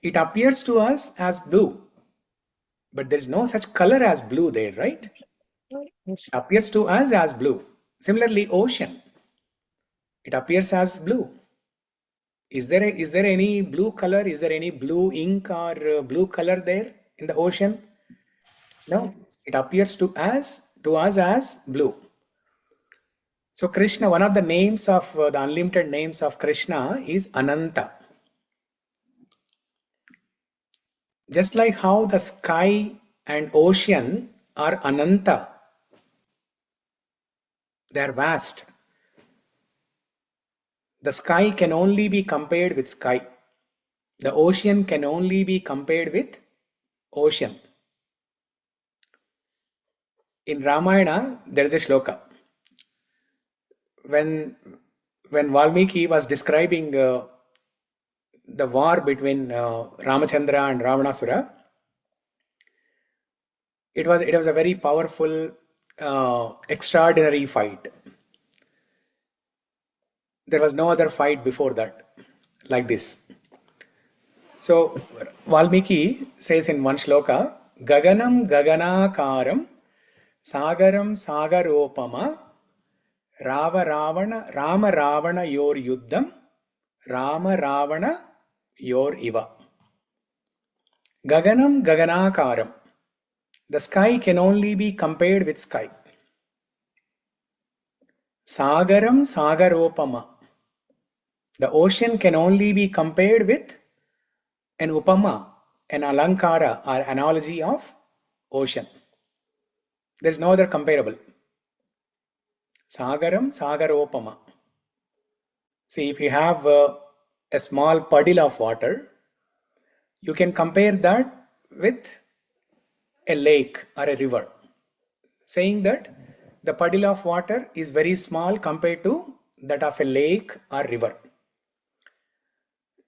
It appears to us as blue, but there's no such color as blue there, right? Yes. It appears to us as blue. Similarly, ocean, it appears as blue. Is there any blue color? Is there any blue ink or blue color there in the ocean? No, it appears to us as blue. So Krishna, one of the names of the unlimited names of Krishna is Ananta. Just like how the sky and ocean are Ananta, they are vast. The sky can only be compared with sky. The ocean can only be compared with ocean. In Ramayana, there is a shloka. When Valmiki was describing the war between Ramachandra and Ravanasura, it was a very powerful, extraordinary fight. There was no other fight before that like this. So Valmiki says in one shloka, Gaganam gaganakaram sagaram sagaropama Rama Ravana yor yuddham Rama Ravana yor iva. Gaganam gaganakaram. The sky can only be compared with sky. Sagaram sagaropama. The ocean can only be compared with an upama, an alankara or analogy of ocean. There is no other comparable. Sagaram sagaropama. See, if you have a small puddle of water, you can compare that with a lake or a river, saying that the puddle of water is very small compared to that of a lake or river.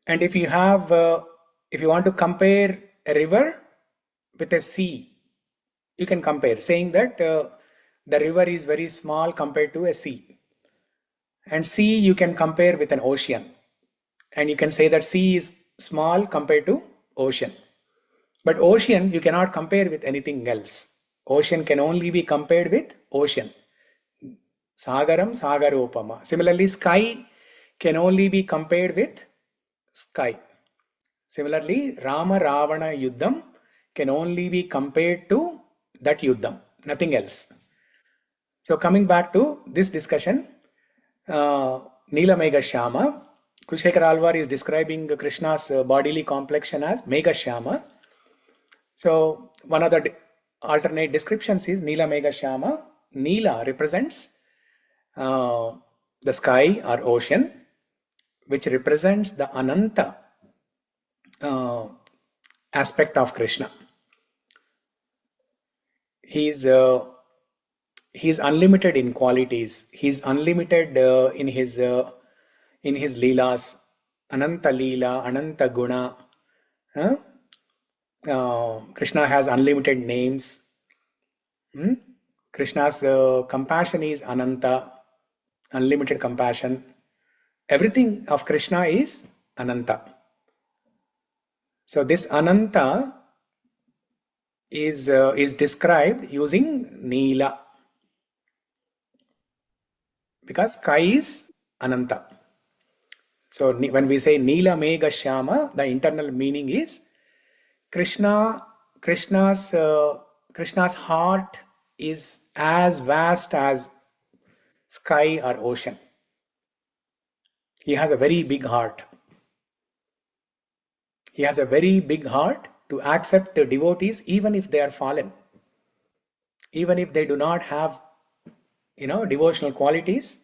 And if you want to compare a river with a sea, you can compare, saying that the river is very small compared to a sea. And sea you can compare with an ocean. And you can say that sea is small compared to ocean. But ocean you cannot compare with anything else. Ocean can only be compared with ocean. Sagaram sagaropama. Similarly, sky can only be compared with sky. Similarly, Rama Ravana Yuddham can only be compared to that Yuddham, nothing else. So coming back to this discussion, Neela megha-śyāma, Kulshekara Alvar is describing Krishna's bodily complexion as megha-śyāma. So one of the alternate descriptions is Neela megha-śyāma. Neela represents the sky or ocean, which represents the Ananta aspect of Krishna. He is unlimited in qualities. He is unlimited in his leelas, Ananta leela, Ananta guna. Krishna has unlimited names. Krishna's compassion is Ananta, unlimited compassion. Everything of Krishna is Ananta. So this Ananta is described using Neela, because sky is Ananta. So when we say Neela megha-śyāma, the internal meaning is Krishna's heart is as vast as sky or ocean. He has a very big heart. He has a very big heart to accept the devotees, even if they are fallen, even if they do not have, devotional qualities.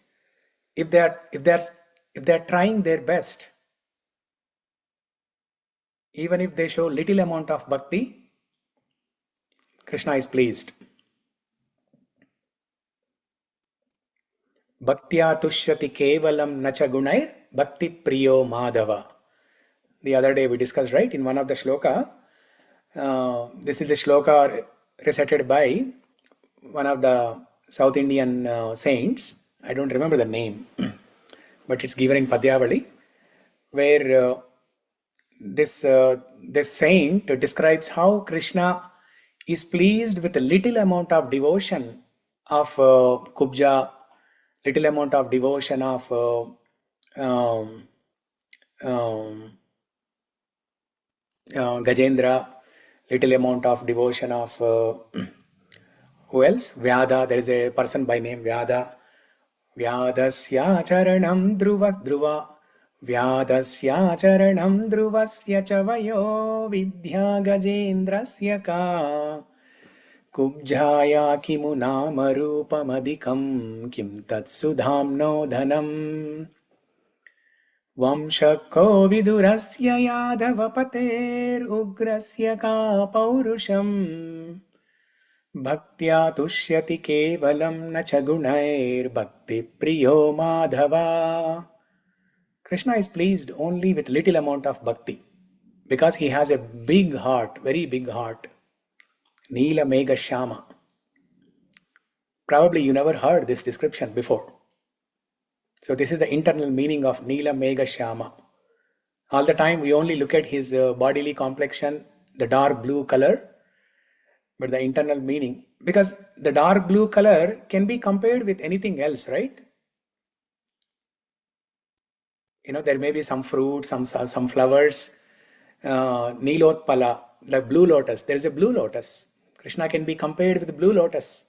If they're trying their best, even if they show little amount of bhakti, Krishna is pleased. Bhaktya tushyati kevalam nacha gunair bhakti priyo madhava. The other day we discussed, right, in one of the shloka. This is a shloka recited by one of the South Indian saints. I don't remember the name, but it's given in Padyavali, where this saint describes how Krishna is pleased with a little amount of devotion of Kubja, little amount of devotion of Gajendra, little amount of devotion of who else? Vyada. There is a person by name Vyada. Vyadasya charanam dhruva. Vyadasya charanam dhruvasya chavayo vidya gajendrasya ka. Kubjaya kimu nama rupamadikam kim tatsudhamno dhanam. Vamshako vidurasya yadavapater ugrasya ka paurusham. Bhaktya tushyati kevalam nacha gunair bhakti priyo madhava. Krishna is pleased only with little amount of bhakti, because he has a big heart, very big heart. Neela megha-śyāma. Probably you never heard this description before. So this is the internal meaning of Neela megha-śyāma. All the time we only look at his bodily complexion, the dark blue color, but the internal meaning, because the dark blue color can be compared with anything else, right? There may be some fruit, some flowers, Nilotpala, the blue lotus. There is a blue lotus. Krishna can be compared with the blue lotus.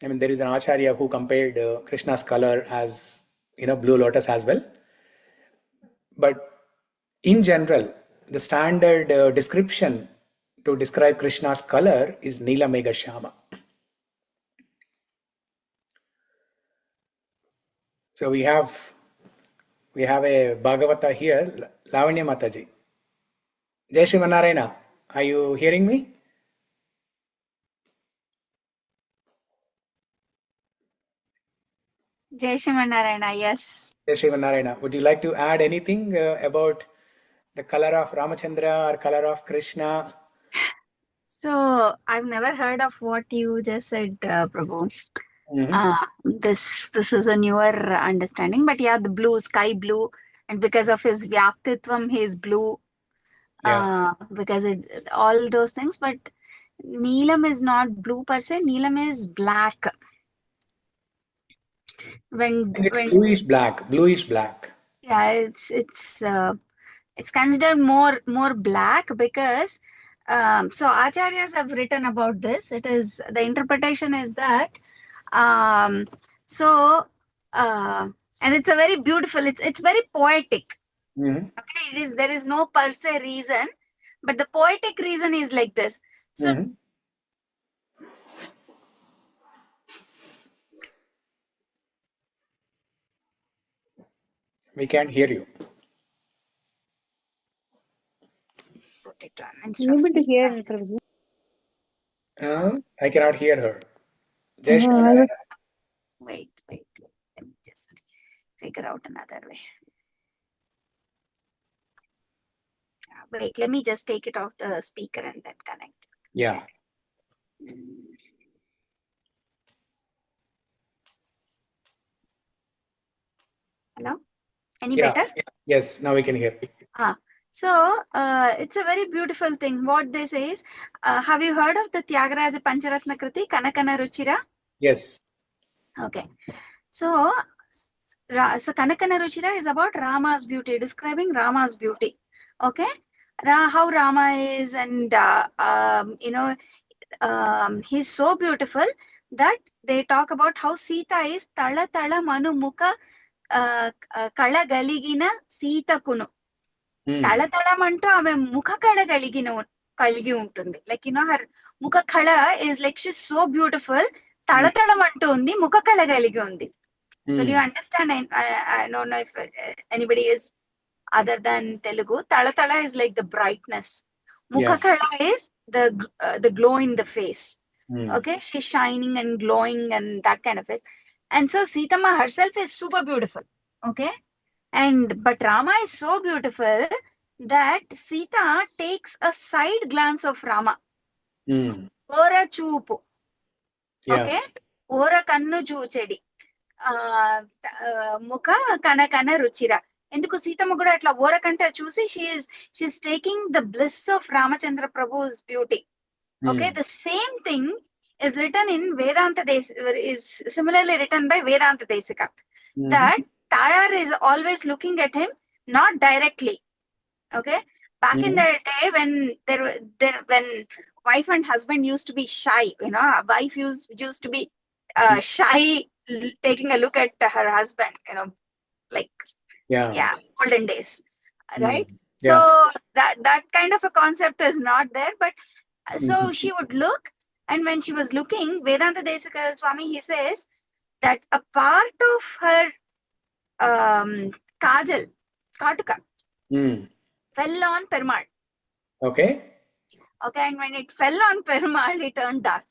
There is an Acharya who compared Krishna's color as, blue lotus as well. But in general, the standard description to describe Krishna's color is Neela megha-śyāma. So we have a Bhagavata here, Lavanya Mataji. Jai Shri Narayana, are you hearing me? Jai Narayana, yes. Jai Shri Narayana, would you like to add anything about the color of Ramachandra or color of Krishna? So I've never heard of what you just said, Prabhu. This is a newer understanding, but yeah, the blue, sky blue, and because of his Vyaktitvam, he is blue. Yeah. Because all those things, but Neelam is not blue per se. Neelam is black. Bluish black. Yeah, it's considered more black because so acharyas have written about this. It is, the interpretation is that and it's a very beautiful, it's very poetic. Okay, there is no per se reason, but the poetic reason is like this. So we can't hear you. put it on I'm able to hear her, Prabhuji. I cannot hear her. Jai Shri I Narayana. was Wait. Let me just figure out another way. Wait, let me just take it off the speaker and then connect. Yeah. Hello? Any better? Yes, now we can hear. So it's a very beautiful thing. What they say is, have you heard of the Tyagaraja Pancharatna Kriti, Kanakana Ruchira? Yes. Okay. So Kanakana Ruchira is about Rama's beauty, describing Rama's beauty. Okay. How Rama is, and he's so beautiful that they talk about how Sita is Tala Tala Manu Mukha Kala Galigina Sita Kunu. Tala Tala Mantu Ave Mukha Kala Galigina Kaligi Untundi. Like, her Mukha Kala is like, she's so beautiful. Tala Tala Mantu Undi, Mukha Kala Galigi Undi. So do you understand? I don't know if anybody is other than Telugu. Tala Tala is like the brightness. Mukha Kala is the glow in the face. Okay, she's shining and glowing and that kind of face. And so Sitama herself is super beautiful. Okay, but Rama is so beautiful that Sita takes a side glance of Rama. Ora chupu. Okay, ora kannu chuchedi. Mukha kanakana ruchira. Enduku Sitama kuda atla ora kanta chusi, she's taking the bliss of Ramachandra Prabhu's beauty. Okay, the same thing is written in Vedanta is similarly written by Vedanta Desika. That Tayar is always looking at him, not directly. Okay, back in the day when when wife and husband used to be shy, wife used to be shy, taking a look at her husband, like olden days, right? So that kind of a concept is not there, but so she would look, and when she was looking, Vedanta Desika Swami, he says that a part of her kajal, katuka, fell on Perumal. Okay. Okay, and when it fell on Perumal, it turned dark.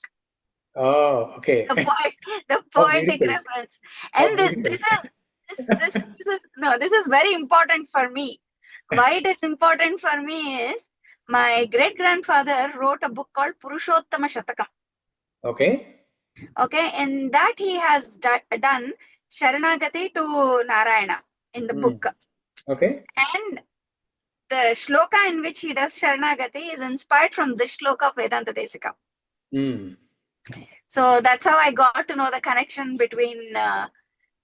Oh, okay. The poetic reference. And this is very important for me. Why it is important for me is, my great-grandfather wrote a book called Purushottama Shatakam. Okay. Okay, in that he has done Sharanagati to Narayana in the book. Okay. And the shloka in which he does Sharanagati is inspired from this shloka of Vedanta Desika. So that's how I got to know the connection between the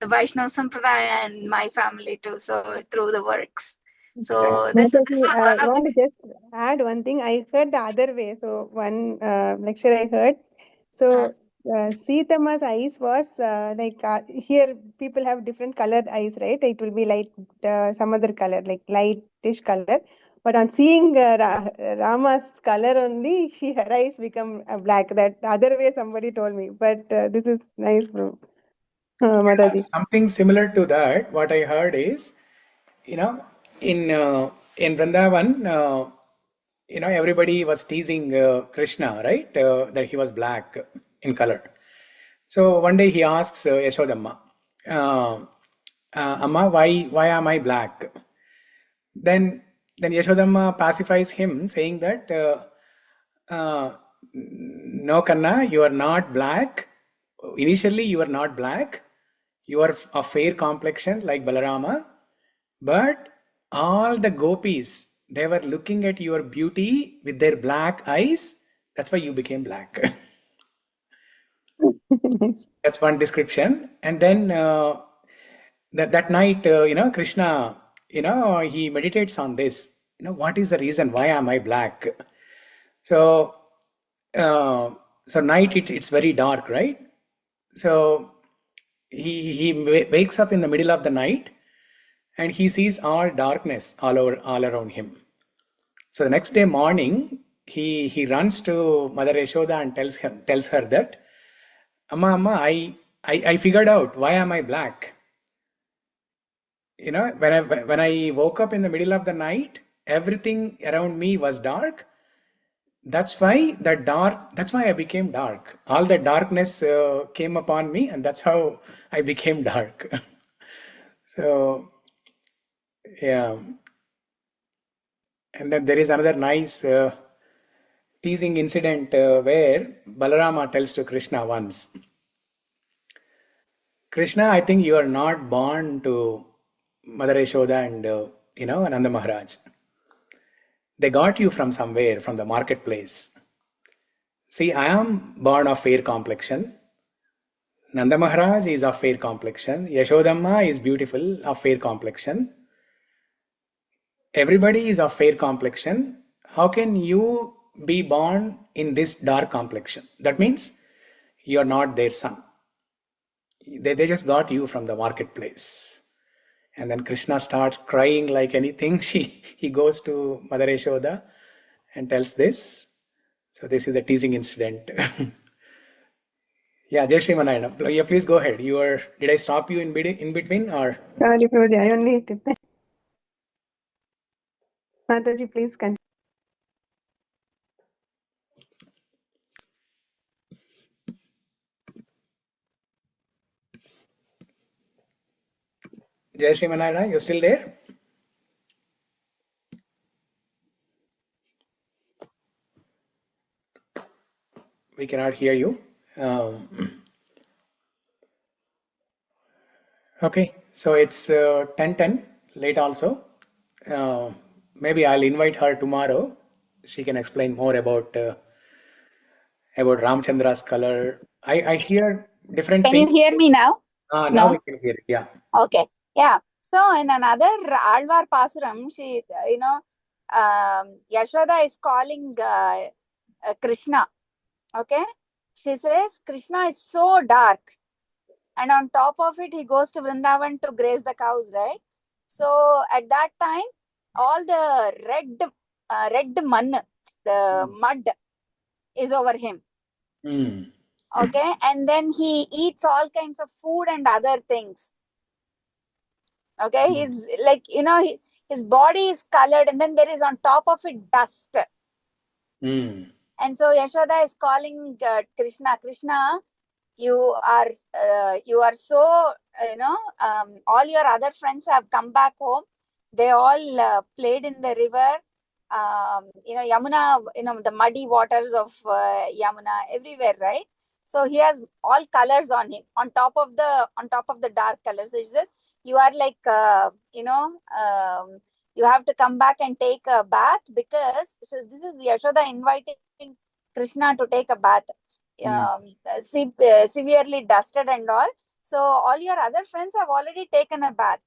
Vaishnava Sampradaya and my family too. So through the works. So this was one I of want to just add one thing. I heard the other way. So one lecture I heard. So Sitama's eyes was here people have different colored eyes, right? It will be light, some other color, like lightish color. But on seeing Rama's color only, her eyes become black. That the other way somebody told me. But this is nice, bro. Mataji. Something similar to that, what I heard is, in Vrindavan, everybody was teasing Krishna, right? That he was black in color. So one day he asks Yashodamma, Amma, why am I black? Then Yashodamma pacifies him, saying that, no, Kanna, you are not black. Initially, you are not black. You are a fair complexion like Balarama. But all the gopis, they were looking at your beauty with their black eyes. That's why you became black. That's one description. And then that night, Krishna, he meditates on this. What is the reason? Why am I black? So night, it's very dark, right? So he wakes up in the middle of the night, and he sees all darkness all around him. So the next day morning, he runs to Mother Yashoda and tells her that, Amma, I figured out why am I black. When I woke up in the middle of the night, everything around me was dark. That's why I became dark. All the darkness came upon me, and that's how I became dark. So, yeah. And then there is another nice teasing incident where Balarama tells to Krishna once, Krishna, I think you are not born to Mother Yashoda and Ananda Maharaj. They got you from somewhere, from the marketplace. See, I am born of fair complexion. Nanda Maharaj is of fair complexion. Yashodamma is beautiful, of fair complexion. Everybody is of fair complexion. How can you be born in this dark complexion? That means you are not their son. They just got you from the marketplace. And then Krishna starts crying like anything. He goes to Mother Yashoda and tells this. So this is the teasing incident. Yeah, Jai Shri Manayana. Yeah, please go ahead. Did I stop you in between or? Sorry, Prabhuji, I only did that. Mataji, please continue. Jai Shri Manayana, you still there? We cannot hear you. Okay, so it's 10:10, late also. Maybe I'll invite her tomorrow. She can explain more about Ramchandra's color. I hear different Can things. you hear me now? Now No? we can hear it. Yeah. Okay. Yeah. So in another Alvar Pasuram, she, Yashoda is calling Krishna. Okay. She says Krishna is so dark. And on top of it, he goes to Vrindavan to graze the cows, right? So at that time, all the red mud is over him. Okay. And then he eats all kinds of food and other things. Okay. He's like, his body is colored and then there is on top of it dust. And so Yashoda is calling Krishna, you are so, all your other friends have come back home. They all played in the river, Yamuna, the muddy waters of Yamuna everywhere, right? So he has all colors on him on top of the dark colors. So he says, you are like, you have to come back and take a bath because, so this is Yashoda inviting Krishna to take a bath. Severely dusted and all. So all your other friends have already taken a bath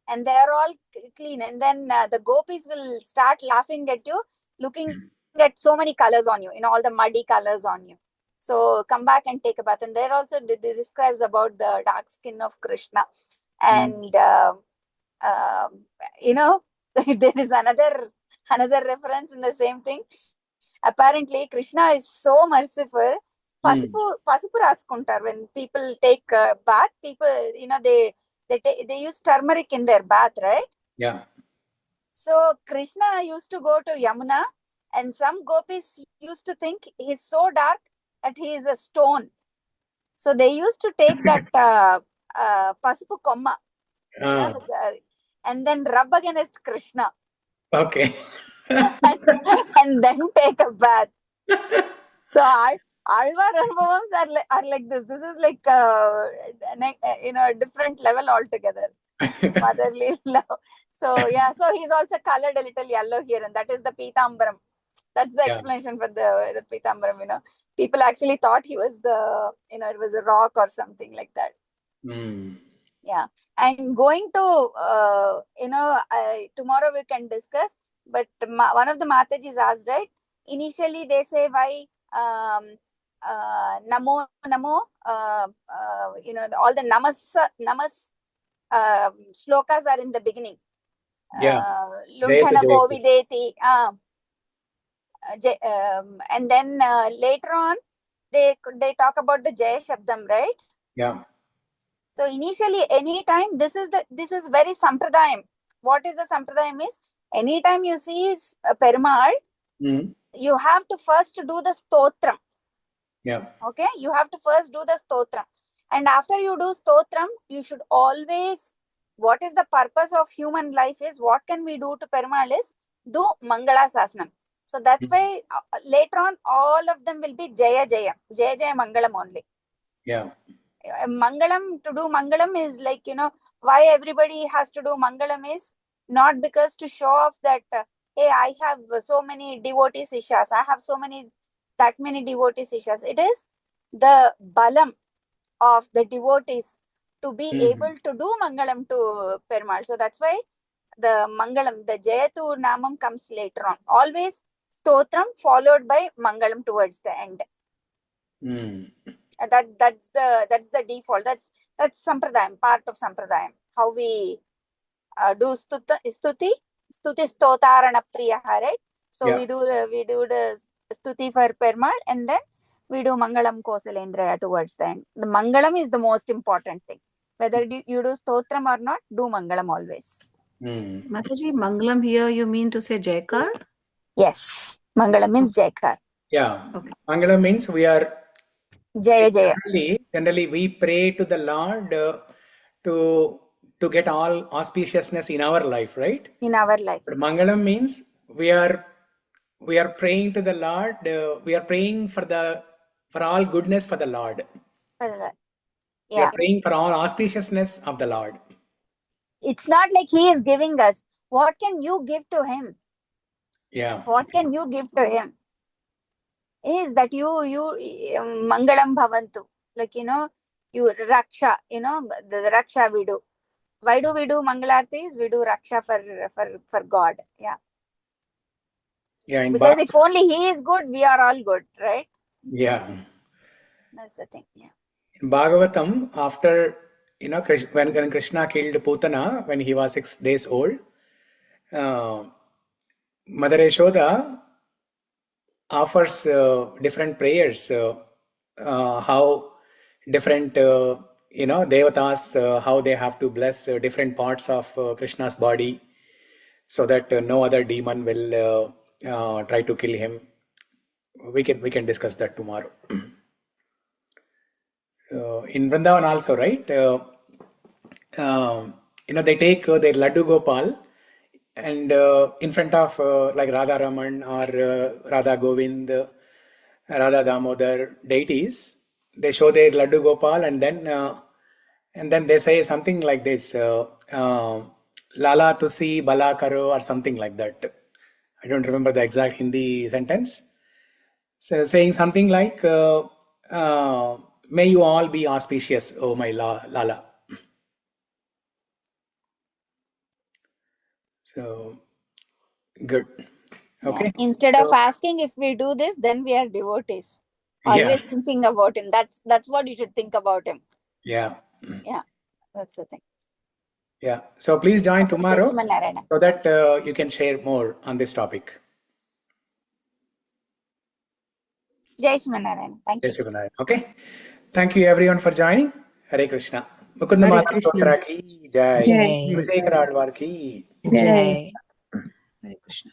and they are all clean. And then the gopis will start laughing at you, looking at so many colors on you, all the muddy colors on you. So come back and take a bath. And there also describes about the dark skin of Krishna. And, there is another reference in the same thing. Apparently, Krishna is so merciful. Pasupu raskuntar. When people take a bath, people, they use turmeric in their bath, right? Yeah. So Krishna used to go to Yamuna, and some gopis used to think he's so dark that he is a stone. So they used to take that pasupu komma, and then rub against Krishna. Okay. and then take a bath. So Alvar Anubhavams are like this. This is like a different level altogether. Motherly love. So yeah, so he's also colored a little yellow here, and that is the Pitambaram. That's the explanation for the Pitambaram. People actually thought he was it was a rock or something like that. Yeah, and going to tomorrow we can discuss. But one of the Matajis asked, right? Initially they say why namo, all the namas shlokas are in the beginning. Luntana Bovideti. And then later on, they talk about the Jaya Shabdam, right? Yeah. So initially, anytime this is very sampradayam. What is the sampradayam is? Anytime you see Perumal, you have to first do the stotram. Yeah. Okay, you have to first do the stotram, and after you do stotram, you should always. What is the purpose of human life is? What can we do to Perumal is do Mangala Sasanam. So that's why later on all of them will be Jaya Jaya Mangalam only. Yeah. Mangalam, to do Mangalam is like, why everybody has to do Mangalam is not because to show off that hey, I have so many devotee sishyas, I have that many devotee sishyas. It is the balam of the devotees to be able to do mangalam to Perumal. So that's why the mangalam, the jayatu namam comes later on. Always stotram followed by mangalam towards the end. That's the default. That's sampradayam, part of sampradayam. How we do stuti stotarana priyaha, right? So we do the stuti for Perumal, and then we do mangalam kosalendra towards the end. The mangalam is the most important thing. Whether you do stotram or not, do mangalam always. Mataji, mangalam here you mean to say jaykar? Yes, mangalam means jaykar. Yeah. Okay. Mangalam means we are Jaya Jaya. Generally we pray to the Lord to get all auspiciousness in our life, right? In our life. But mangalam means we are praying to the Lord. We are praying for all goodness for the Lord. Yeah. We are praying for all auspiciousness of the Lord. It's not like He is giving us. What can you give to Him? Yeah. What can you give to Him? Is that you mangalam bhavantu. Like, you raksha, the raksha we do. Why do we do mangalartis? We do raksha for God. Yeah. Yeah. Because if only He is good, we are all good, right? Yeah. That's the thing. Yeah. In Bhagavatam, after when Krishna killed Putana when he was 6 days old, Mother Yashoda offers different prayers, how different devatas, how they have to bless different parts of Krishna's body, so that no other demon will try to kill him. We can discuss that tomorrow. In Vrindavan also, right? They take their Laddu Gopal, and in front of like Radha Raman or Radha Govind, Radha Damodar deities, they show their Laddu Gopal, and then they say something like this, Lala Tusi Bala Karo, or something like that. I don't remember the exact Hindi sentence. So saying something like, may you all be auspicious, oh my Lala. So, good. Okay. Yeah. Instead of asking if we do this, then we are devotees. Always thinking about Him. That's what you should think about Him. Yeah. Yeah. That's the thing. Yeah. So please join tomorrow so that you can share more on this topic. Jai Shrimanarayana. Thank you. Okay. Thank you everyone for joining. Hare Krishna. Mukunda-Mālā-Stotra ki jai. Jai. Vijay Karadwar ki Jai. Hare Krishna.